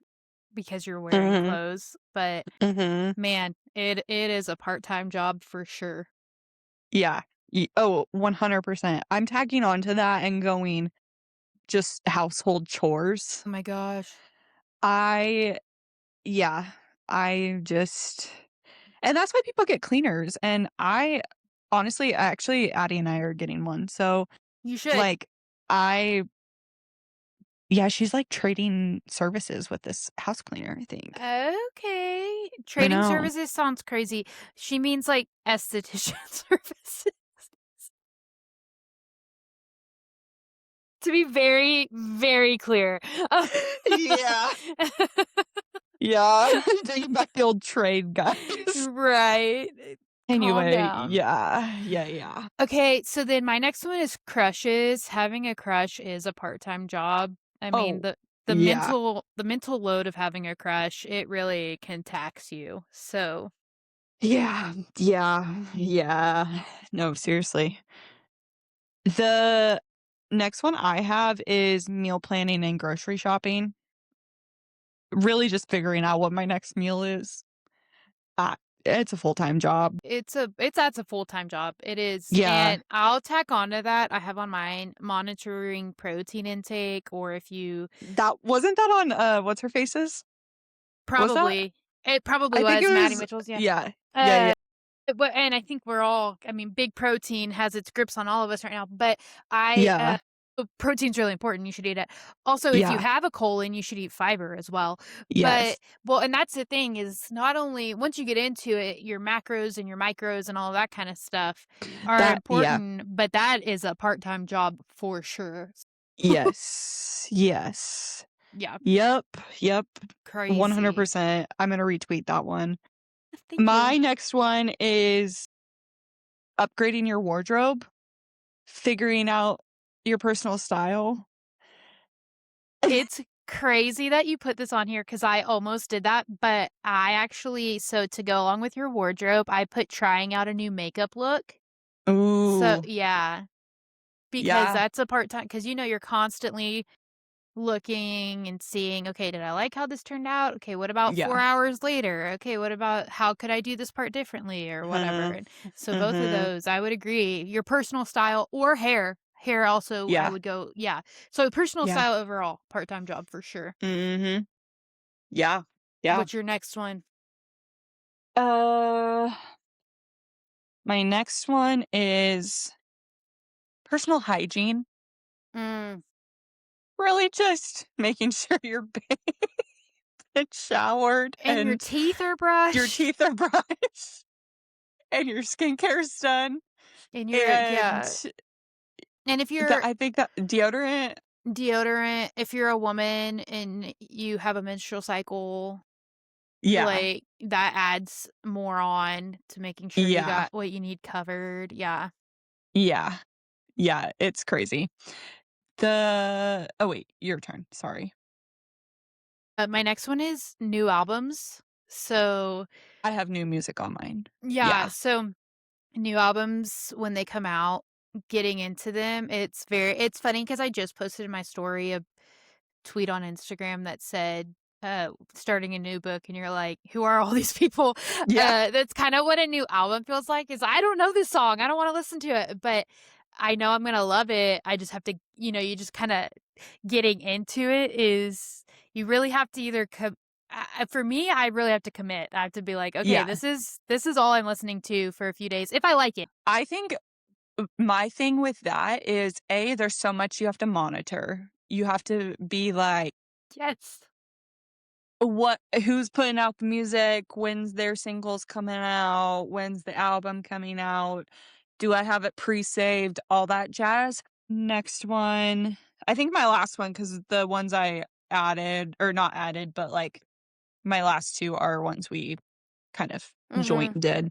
because you're wearing
Mhm.
clothes, but
Mhm.
man, it is a part-time job for sure.
Yeah. 100%. I'm tagging on to that and going just household chores.
Oh my gosh.
I yeah, I just and that's why people get cleaners, and I honestly, actually, Addie and I are getting one, so,
You should.
like, I yeah, she's, like, trading services with this house cleaner, I think.
Okay.
I
Trading
know.
services sounds crazy. She means, like, esthetician services. To be very, very clear.
Yeah. Yeah. Taking back the old trade, guys.
Right. Calm
Anyway,
down.
yeah. Yeah, yeah.
Okay, so then my next one is crushes. Having a crush is a part-time job. I mean,
Oh,
the
yeah.
mental load of having a crush, it really can tax you. So,
Yeah. Yeah. Yeah. No, seriously. The next one I have is meal planning and grocery shopping. Really just figuring out what my next meal is. Ah, it's a full-time job.
that's a full-time job. It is.
Yeah.
And I'll tack on to that. I have on mine monitoring protein intake, or if you
That wasn't that on, what's her face's? Was that?
probably it probably
I think it
was Maddie
was
Mitchell's, yeah.
yeah. Yeah, yeah.
Uh But and I think we're all I mean, big protein has its grips on all of us right now, but
Yeah.
protein's really important, you should eat it. Also, if you
Yeah.
have a colon, you should eat fiber as well.
Yes.
But well, and that's the thing is not only once you get into it, your macros and your micros and all that kinda stuff are
That yeah.
important, but that is a part-time job for sure.
Yes. Yes.
Yeah,
Yep. Yep.
crazy.
100%. I'm gonna retweet that one.
Thank you.
My next one is upgrading your wardrobe, figuring out your personal style.
It's crazy that you put this on here because I almost did that, but I actually so to go along with your wardrobe, I put trying out a new makeup look. So,
Ooh.
yeah, because
Yeah.
that's a part-time because you're constantly looking and seeing, "Okay, did I like how this turned out? Okay, what about 4
Yeah.
hours later? Okay, what about how could I do this part differently?" Or whatever,
Mhm.
and so both of
Mhm.
those, I would agree. Your personal style or hair. Hair also, I
Yeah.
would go yeah. So personal
Yeah.
style overall, part-time job for sure.
Mhm. Yeah. Yeah.
What's your next one?
Uh, my next one is personal hygiene.
Mm,
Really just making sure you're bathed and showered
and your
and
teeth are
your
brushed,
teeth are brushed and your skincare's done.
and your
And
yeah, and if
that
you're
I think that deodorant.
deodorant, if you're a woman and you have a menstrual cycle,
Yeah.
like, that adds more on to making sure you
Yeah.
got what you need covered, yeah.
Yeah. Yeah. It's crazy. Oh, wait, your turn. Sorry.
My next one is new albums. So,
I have new music on mine.
yeah,
Yeah.
so new albums, when they come out, getting into them, it's funny because I just posted in my story a tweet on Instagram that said, starting a new book, and you're like, "Who are all these people?"
Yeah.
That's kinda what a new album feels like, is I don't know this song, I don't wanna listen to it, but I know I'm gonna love it, I just have to you just kinda getting into it is you really have to either for me, I really have to commit. I have to be like, "Okay,
Yeah.
this is all I'm listening to for a few days," if I like it.
I think my thing with that is, A, there's so much you have to monitor. You have to be like,
Yes.
who's putting out the music? When's their singles coming out? When's the album coming out? Do I have it pre-saved? All that jazz. Next one. I think my last one, because the ones I added, or not added, but like my last two are ones we kind of joint
Mhm.
did.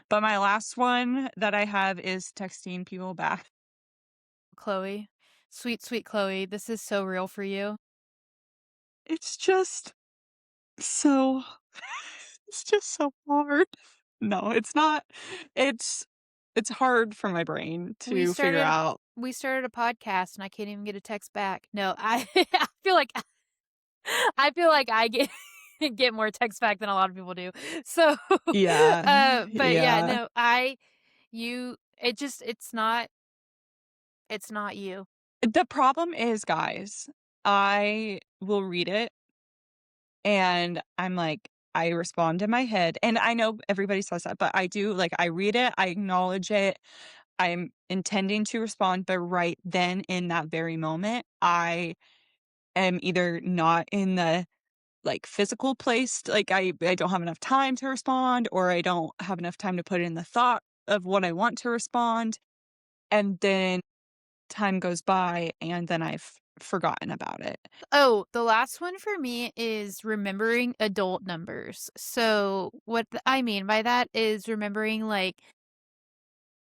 But my last one that I have is texting people back.
Chloe. Sweet, sweet Chloe, this is so real for you.
It's just so it's just so hard. No, it's not. It's it's hard for my brain
We
to figure
started
out.
we started a podcast and I can't even get a text back. No, I I feel like I get get more texts back than a lot of people do. So,
Yeah.
but yeah,
Yeah.
no, you, it's not you.
The problem is, guys, I will read it and I'm like, I respond in my head. And I know everybody says that, but I do like I read it, I acknowledge it, I'm intending to respond, but right then in that very moment, I am either not in the like physical place, like I don't have enough time to respond, or I don't have enough time to put in the thought of what I want to respond. And then time goes by and then I've forgotten about it.
Oh, the last one for me is remembering adult numbers. So, I mean by that is remembering like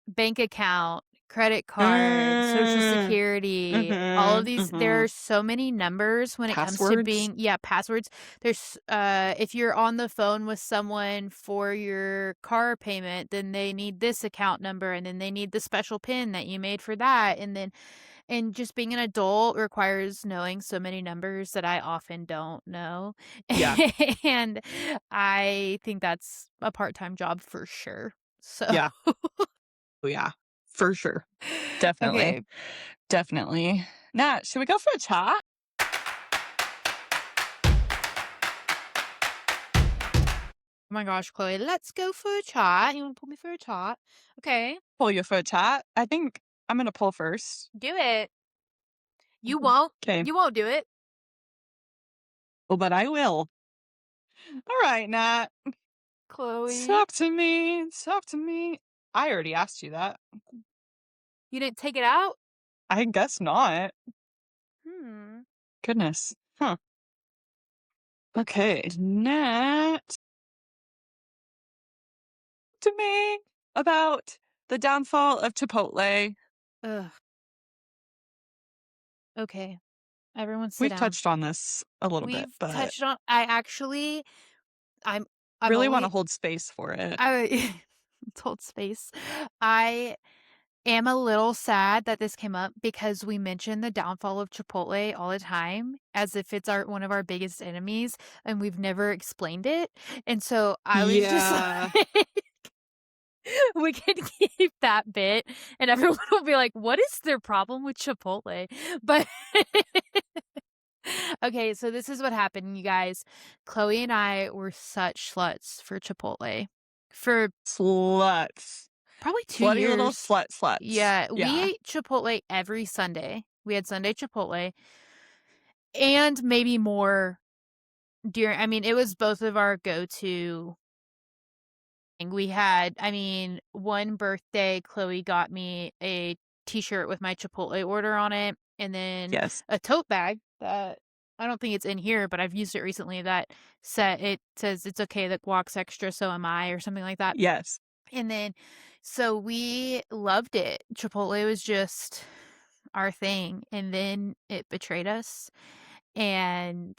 bank account, credit card, social
Mm,
security, all of
mhm,
these there
mhm.
are so many numbers when it comes to
Passwords?
being yeah, passwords. There's if you're on the phone with someone for your car payment, then they need this account number and then they need the special pin that you made for that and just being an adult requires knowing so many numbers that I often don't know.
Yeah,
And I think that's a part-time job for sure. So
yeah, oh, yeah, for sure. Definitely,
okay.
definitely. Nat, should we go for a chat?
Oh my gosh, Chloe, let's go for a chat. You wanna pull me for a chat? Okay,
Pull you for a chat? I think I'm gonna pull first.
do it. You won't.
Okay.
You won't do it.
Oh, but I will. All right, Nat.
Chloe,
Talk to me. Talk to me. I already asked you that.
you didn't take it out?
I guess not.
Hmm.
Goodness. Huh. Okay, Nat. To me about the downfall of Chipotle.
Ugh. Okay. Everyone sit
We've
down.
touched on this a little bit,
We've
but
touched on I'm I'm
really want to
only
hold space for it.
I told space. I am a little sad that this came up because we mention the downfall of Chipotle all the time as if it's our one of our biggest enemies, and we've never explained it. And so I was just
Yeah.
like, we could keep that bit, and everyone will be like, "What is their problem with Chipotle?" But okay, so this is what happened, you guys. Chloe and I were such sluts for Chipotle for
Sluts.
probably 2
Slutty little
years.
sluts.
Yeah, we
Yeah.
ate Chipotle every Sunday. We had Sunday Chipotle and maybe more during I mean, it was both of our go-to thing. We had I mean, one birthday, Chloe got me a T-shirt with my Chipotle order on it, and then
Yes.
a tote bag that I don't think it's in here, but I've used it recently that it says, "It's okay that guac's extra, so am I," or something like that.
Yes.
And then so we loved it. Chipotle was just our thing, and then it betrayed us, and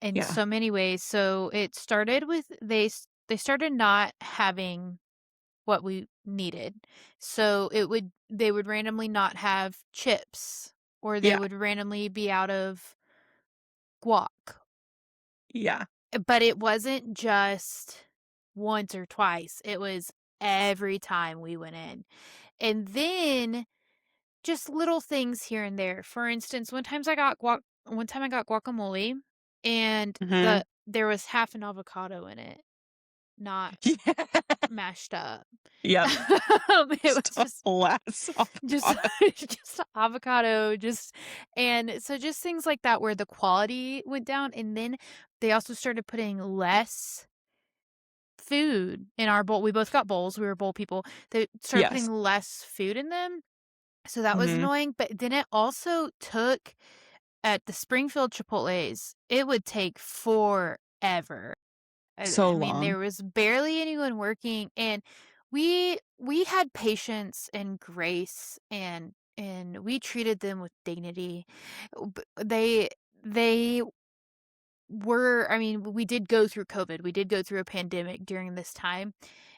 in
Yeah.
so many ways. So it started with they started not having what we needed. So they would randomly not have chips, or they
Yeah.
would randomly be out of guac.
Yeah.
But it wasn't just once or twice. It was every time we went in. And then just little things here and there. For instance, one time I got guacamole and
Mhm.
there was half an avocado in it, not
Yeah.
mashed up.
Yep.
It
Just
was
a last
just
avocado.
just avocado, and so just things like that where the quality went down, and then they also started putting less food in our bowl. We both got bowls, we were bowl people. They started putting
Yes.
less food in them, so that was
Mhm.
annoying, but then it also took at the Springfield Chipotles, it would take forever.
So
I mean,
long.
there was barely anyone working, and we had patience and grace, and we treated them with dignity. They were I mean, we did go through COVID, we did go through a pandemic during this time,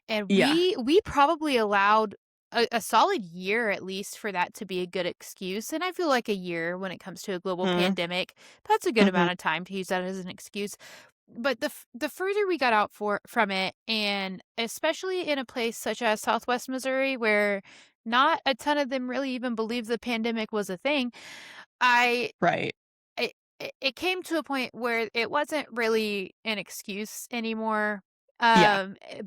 and
Yeah.
we probably allowed a solid year at least for that to be a good excuse, and I feel like a year when it comes to a global
Mhm.
pandemic, that's a good
Mhm.
amount of time to use that as an excuse. but the further we got out for from it, and especially in a place such as Southwest Missouri, where not a ton of them really even believe the pandemic was a thing, I
Right.
it came to a point where it wasn't really an excuse anymore.
Yeah.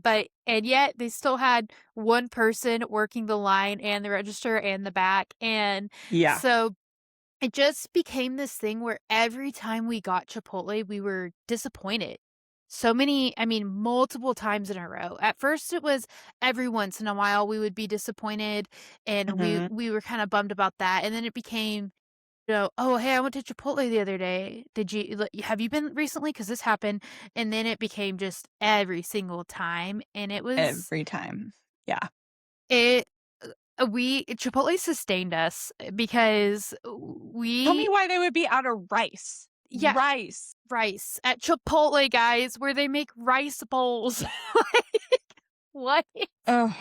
But and yet they still had one person working the line and the register and the back, and
Yeah.
so it just became this thing where every time we got Chipotle, we were disappointed. So many, I mean, multiple times in a row. At first, it was every once in a while we would be disappointed, and we
Mhm.
we were kind of bummed about that. And then it became, oh, hey, I went to Chipotle the other day. Have you been recently? Because this happened. And then it became just every single time, and
Every time. Yeah.
it. We Chipotle sustained us because
Tell me
we
why they would be out of rice.
yeah,
Rice.
rice at Chipotle, guys, where they make rice bowls. Like, what?
Oh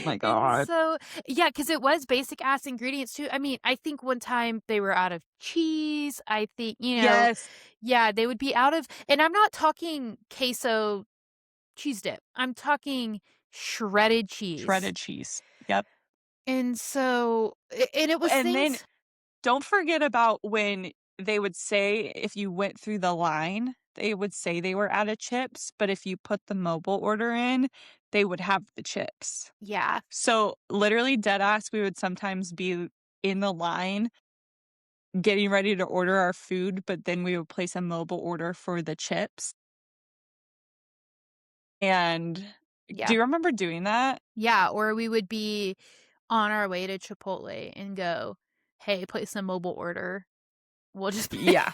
my
And
god.
so, yeah, because it was basic ass ingredients too. I mean, I think one time they were out of cheese. I think,
Yes.
yeah, they would be out of, and I'm not talking queso cheese dip. I'm talking shredded cheese.
Shredded cheese. Yep.
And so, and it was
And then
things,
don't forget about when they would say if you went through the line, they would say they were out of chips, but if you put the mobile order in, they would have the chips.
yeah,
So, literally dead ass, we would sometimes be in the line getting ready to order our food, but then we would place a mobile order for the chips. And do
yeah.
you remember doing that?
Yeah, or we would be on our way to Chipotle and go, "Hey, place a mobile order." We'll just
Yeah.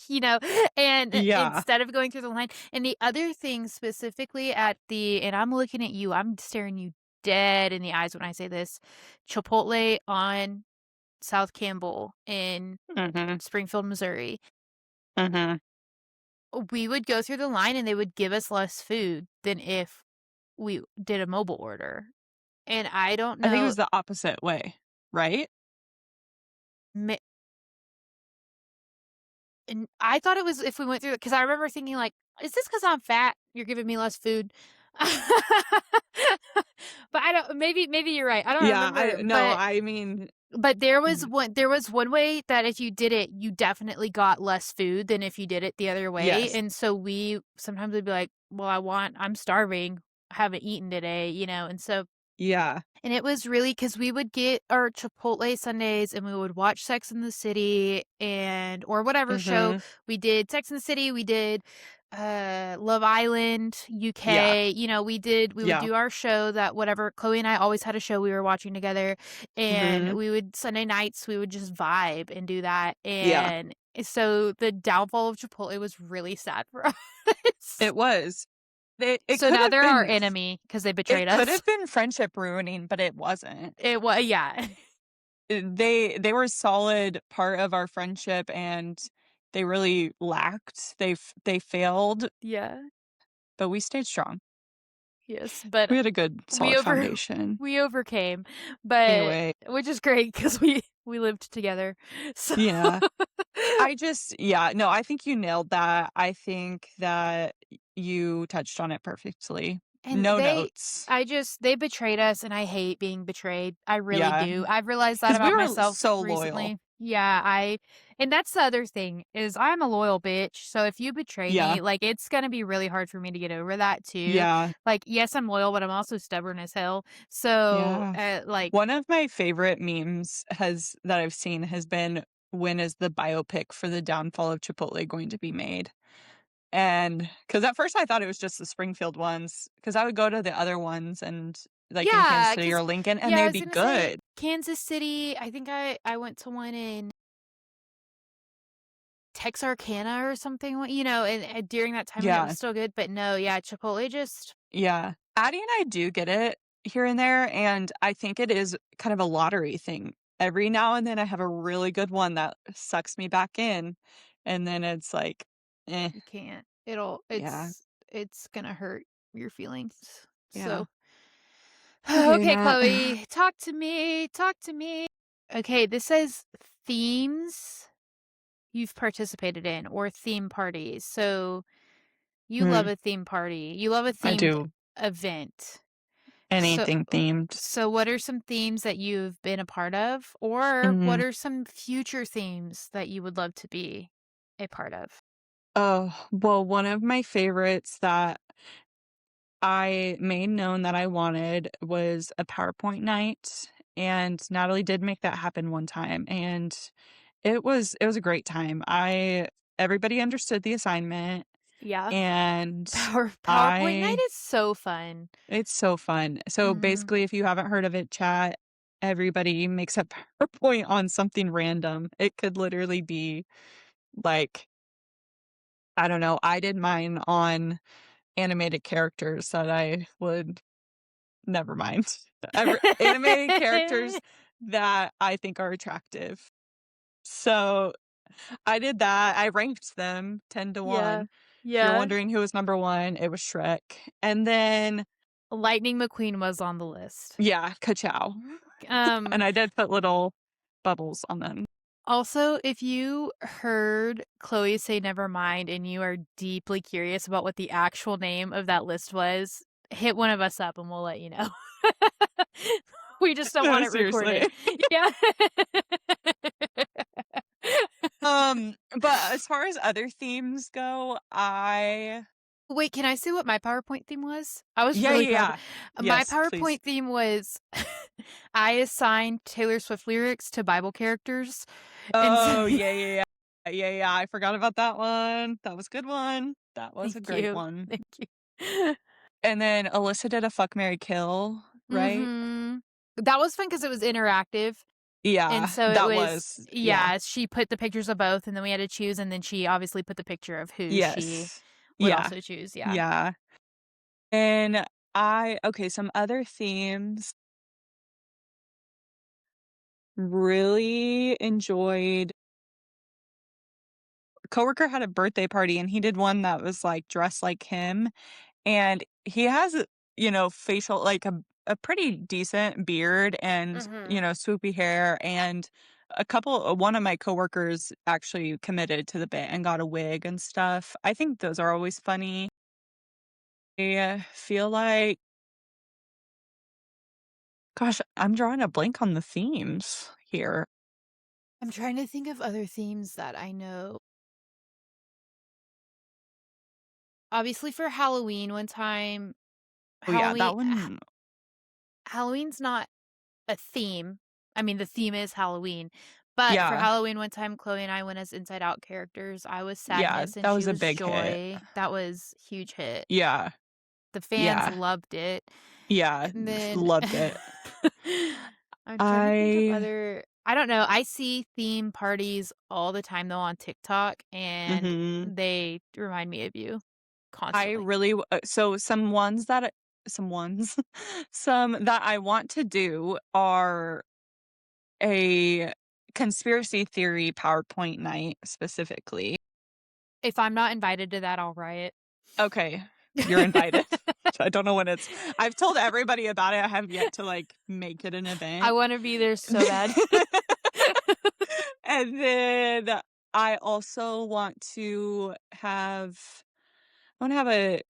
you know, and
Yeah.
instead of going through the line, and the other thing specifically at the, and I'm looking at you, I'm staring you dead in the eyes when I say this, Chipotle on South Campbell in
Mhm.
Springfield, Missouri.
Mhm.
We would go through the line and they would give us less food than if we did a mobile order. And I don't
I think it
know,
was the opposite way, right?
and I thought it was if we went through it, because I remember thinking like, "Is this because 'cause I'm fat, you're giving me less food?" But I don't, maybe you're right, I don't
Yeah,
remember,
no, I mean,
but
v
there was one way that if you did it, you definitely got less food than if you did it the other way,
yes.
and so we sometimes would be like, "Well, I'm starving, I haven't eaten today," and so,
Yeah.
and it was really because we would get our Chipotle Sundays and we would watch Sex and the City and or whatever show.
Mhm.
We did Sex and the City, we did, Love Island,
Yeah.
UK, we would
Yeah.
do our show that whatever Chloe and I always had a show we were watching together, and
Mhm.
we would Sunday nights, we would just vibe and do that,
Yeah.
and so the downfall of Chipotle was really sad for us.
It was. It
So
could
now
have
they're our
been
enemy because they
it
betrayed
could
us.
have been friendship ruining, but it wasn't.
It was, yeah.
They were a solid part of our friendship, and they really lacked. They failed,
Yeah.
but we stayed strong.
Yes, but
We had a good
we
solid
over
foundation.
we overcame, but
Anyway,
which is great because we lived together. So
yeah. I just yeah, no, I think you nailed that. I think that you touched on it perfectly.
and
No notes.
they betrayed us, and I hate being betrayed. I really
Yeah,
do. I've realized that
because we
about
were
myself
so loyal.
recently. Yeah, and that's the other thing is I'm a loyal bitch. So if you betray
Yeah,
me, like it's gonna be really hard for me to get over that too.
yeah,
Like, yes, I'm loyal, but I'm also stubborn as hell. So,
yeah.
like,
One of my favorite memes has that I've seen has been, "When is the biopic for the downfall of Chipotle going to be made?" And because at first I thought it was just the Springfield ones, because I would go to the other ones and like in Kansas
yeah,
City or
cause
Lincoln, and
yeah, I
they'd
was
be
gonna say
good.
Kansas City. I think I went to one in Texarkana or something, and during that time, and it was
Yeah.
still good, but no, yeah, Chipotle just
Yeah. Addie and I do get it here and there, and I think it is kind of a lottery thing. Every now and then I have a really good one that sucks me back in, and then it's like, eh,
you can't.
yeah,
It's gonna hurt your feelings.
yeah.
So,
Okay,
okay,
Nat.
Chloe, talk to me, talk to me. Okay, this says themes you've participated in or theme parties. So, You love
Mm,
a theme party. You love a
I
themed
do.
event. So
Anything themed.
so what are some themes that you've been a part of, or what
Mhm.
are some future themes that you would love to be a part of?
Oh, well, one of my favorites that I made known that I wanted was a PowerPoint night, and Natalie did make that happen one time, and it was a great time. I Everybody understood the assignment,
Yeah.
and
PowerPoint night
I
is so fun.
it's so fun. So,
Mhm.
basically, if you haven't heard of it, chat, everybody makes a PowerPoint on something random. It could literally be, like, I don't know, I did mine on animated characters that I would never mind. Every animated characters that I think are attractive. So, I did that. I ranked them 10 to
Yeah.
1. If you're
Yeah.
wondering who was number 1, it was Shrek. And then
Lightning McQueen was on the list.
yeah, Ka-chow.
Um,
And I did put little bubbles on them.
Also, if you heard Chloe say "never mind" and you are deeply curious about what the actual name of that list was, hit one of us up and we'll let you know. We just don't want it recorded.
Seriously.
Yeah.
But as far as other themes go, I
Wait, can I say what my PowerPoint theme was? I was
yeah,
really
yeah,
proud.
yeah.
My
Yes, please.
PowerPoint theme was I assigned Taylor Swift lyrics to Bible characters, and so
Oh, yeah, yeah, yeah. Yeah, yeah, I forgot about that one. That was a good one. That was
thank
a great
you,
one.
thank you.
And then Alyssa did a fuck, marry, kill, right?
Mhm. That was fun because it was interactive, and
Yeah,
so it
that
was
was yeah.
yeah, she put the pictures of both, and then we had to choose, and then she obviously put the picture of who she
Yes.
would
Yeah,
also choose, yeah.
yeah. And I okay, some other themes really enjoyed coworker had a birthday party and he did one that was like dressed like him and he has facial like a pretty decent beard and
Mhm.
swoopy hair and one of my coworkers actually committed to the bit and got a wig and stuff. I think those are always funny. I feel like gosh, I'm drawing a blank on the themes here.
I'm trying to think of other themes that I know. Obviously, for Halloween one time
Oh yeah, that one.
Halloween's not a theme. I mean, the theme is Halloween, but for
Yeah,
Halloween one time, Chloe and I went as Inside Out characters. I was
yeah,
Sadness and
that
she
was a
was
big hit.
Joy. That was huge hit.
Yeah,
The fans
yeah,
loved it.
yeah,
And then
loved it.
I'm trying to think of
I
other I don't know. I see theme parties all the time though on TikTok and
mhm.
they remind me of you
I
constantly.
really so some ones some that I want to do are a conspiracy theory PowerPoint night specifically.
If I'm not invited to that, I'll riot.
Okay, you're invited. I don't know when it's I've told everybody about it, I have yet to, like, make it an
I
event.
wanna be there so bad.
And then I also want to have I wanna have a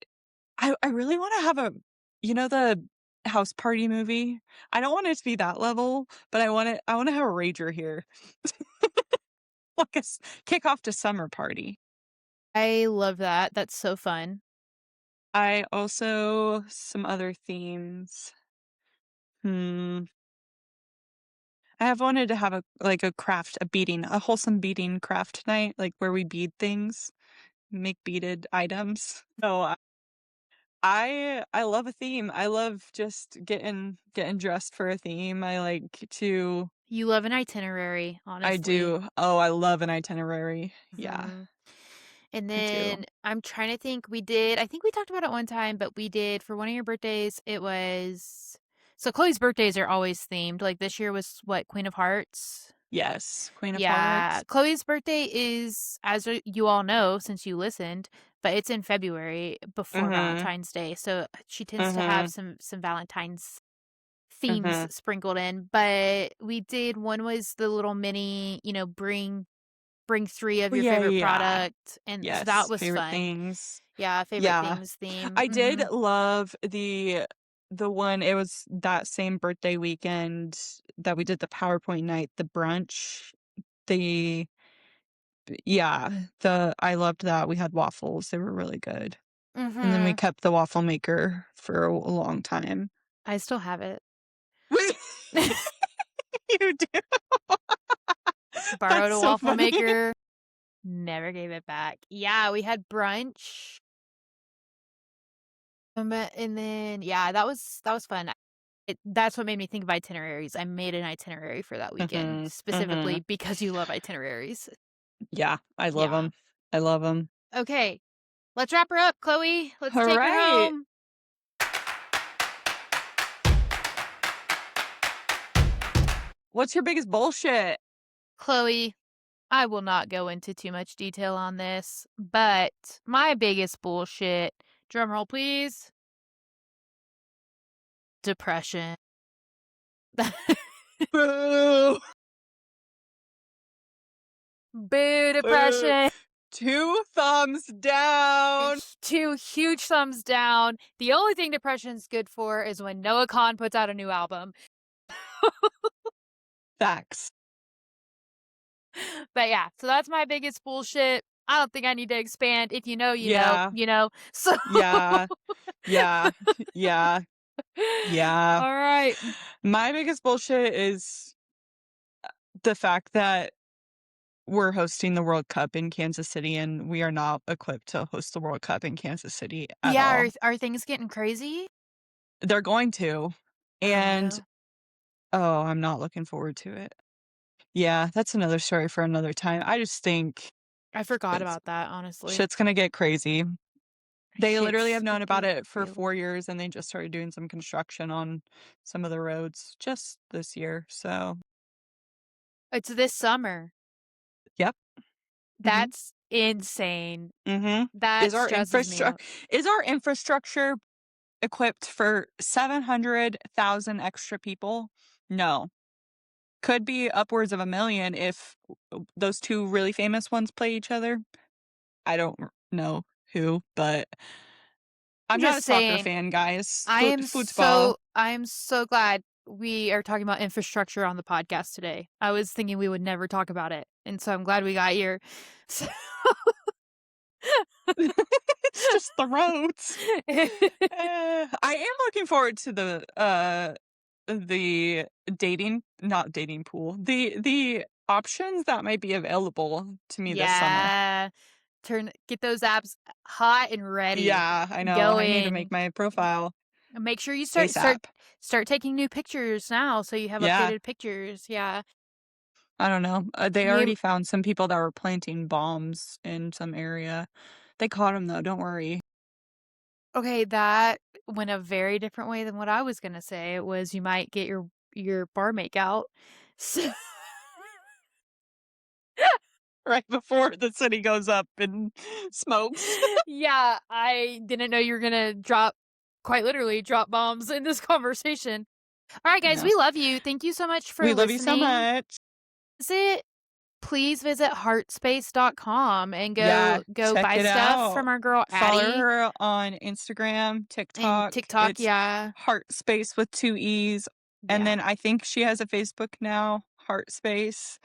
I really wanna have the house party movie? I don't want it to be that level, but I wanna have a rager here, like a kick off to summer party.
I love that. That's so fun.
I also some other themes. Hmm, I have wanted to have a wholesome beading craft night, like, where we bead things, make beaded items. So, I love a theme. I love just getting dressed for a theme. I like to
You love an itinerary,
I
honestly.
do. Oh, I love an itinerary. Yeah,
Mhm. And
I do.
then I'm trying to think I think we talked about it one time, but we did for one of your birthdays, it was so Chloe's birthdays are always themed. Like this year was what, Queen of Hearts?
Yes, Queen of
Yeah.
Hearts.
Chloe's birthday is, as you all know since you listened, but it's in February before
Mhm,
Valentine's Day. So she tends to have
mhm,
some Valentine's themes
mhm.
sprinkled in. But we did one was the little mini, bring 3 of
Oh,
your
yeah,
favorite
yeah.
product, and so that
Yes,
was
favorite
fun.
things.
Yeah, favorite
Yeah.
things theme.
I did
Mhm.
love the one it was that same birthday weekend that we did the PowerPoint night, the brunch, the yeah, the I loved that. We had waffles, they were really good. And then we
Mhm.
kept the waffle maker for a long time.
I still have it.
You do?
Borrowed
That's
a
so
waffle
funny.
maker, never gave it back. Yeah, we had brunch, and then yeah, that was fun. That's what made me think of itineraries. I made an itinerary for that weekend,
Mhm,
specifically
mhm.
because you love itineraries.
Yeah, I love
Yeah.
them. I love them.
Okay, let's wrap her up, Chloe. Let's take her
Alright.
home.
What's your biggest bullshit?
Chloe, I will not go into too much detail on this, but my biggest bullshit, drum roll please, depression.
Boo!
Boo,
Boo!
depression.
2 thumbs down.
2 huge thumbs down. The only thing depression's good for is when Noah Kahan puts out a new album.
Facts.
But yeah, so that's my biggest bullshit. I don't think I need to expand. If you know, you know,
Yeah.
you know. So
Yeah. Yeah. Yeah. Yeah.
all right.
My biggest bullshit is the fact that we're hosting the World Cup in Kansas City, and we are not equipped to host the World Cup in Kansas City at
Yeah,
all.
are things getting crazy?
They're going to,
Oh
and,
no.
oh, I'm not looking forward to it. Yeah, that's another story for another time. I just think
I forgot
it's
about that, honestly.
shit's gonna get crazy. They literally
Shit's
have known
gonna
about
get
it for
real.
4 years, and they just started doing some construction on some of the roads just this year, so
It's this summer.
yep. Mhm,
That's insane.
mhm.
That
Is our
stresses me
infrastructure
out.
is our infrastructure equipped for 700,000 extra people? No. Could be upwards of 1,000,000 if those 2 really famous ones play each other. I don't know who, but
I'm
I'm not a
just
soccer
saying,
fan, guys. Football.
I am so glad we are talking about infrastructure on the podcast today. I was thinking we would never talk about it, and so I'm glad we got here. So
It's just the roads. I am looking forward to the dating not dating pool, the options that might be available to me this summer.
Yeah. Get those apps hot and ready.
Yeah, I know. I need to make
Going.
my profile
Make sure you
ASAP.
start taking new pictures now so you have
Yeah,
updated pictures. Yeah.
I don't know. They
Me
already found some people that were planting bombs in some area. They caught them though, don't worry.
Okay, that went a very different way than what I was gonna say. It was you might get your bar make out. So
Right before the city goes up in smokes.
yeah, I didn't know you were gonna quite literally drop bombs in this conversation. All right, guys,
Yeah.
we love you. Thank you so much for
We love you so
listening.
much.
Visit Please visit heartspace.com and
Yeah,
go
check
buy
it
stuff
out.
from our girl
Follow
Addie
her on Instagram,
and
TikTok.
TikTok.
It's
Yeah.
Heartspace with 2 E's. And
Yeah.
then I think she has a Facebook now, Heartspace.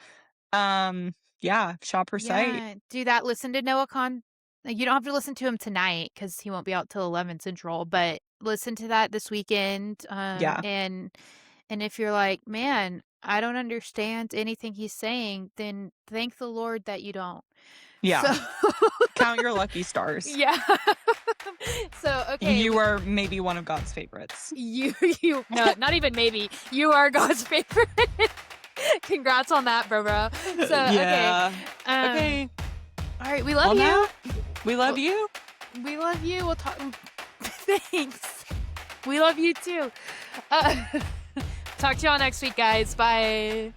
Um, yeah, shop her site.
Yeah. Do that. Listen to Noah Khan. You don't have to listen to him tonight because he won't be out till 11 Central, but listen to that this weekend.
Yeah,
And if you're like, man, I don't understand anything he's saying, then thank the Lord that you don't.
yeah.
So
Count your lucky stars.
yeah. So okay,
You are maybe one of God's favorites.
you no, not even maybe. You are God's favorite. Congrats on that, bro. So okay.
Yeah.
Um
Okay.
all right, we love
On
you.
that, we love
Well,
you.
we love you. We'll talk thanks. We love you too. Uh, talk to y'all next week, guys. Bye.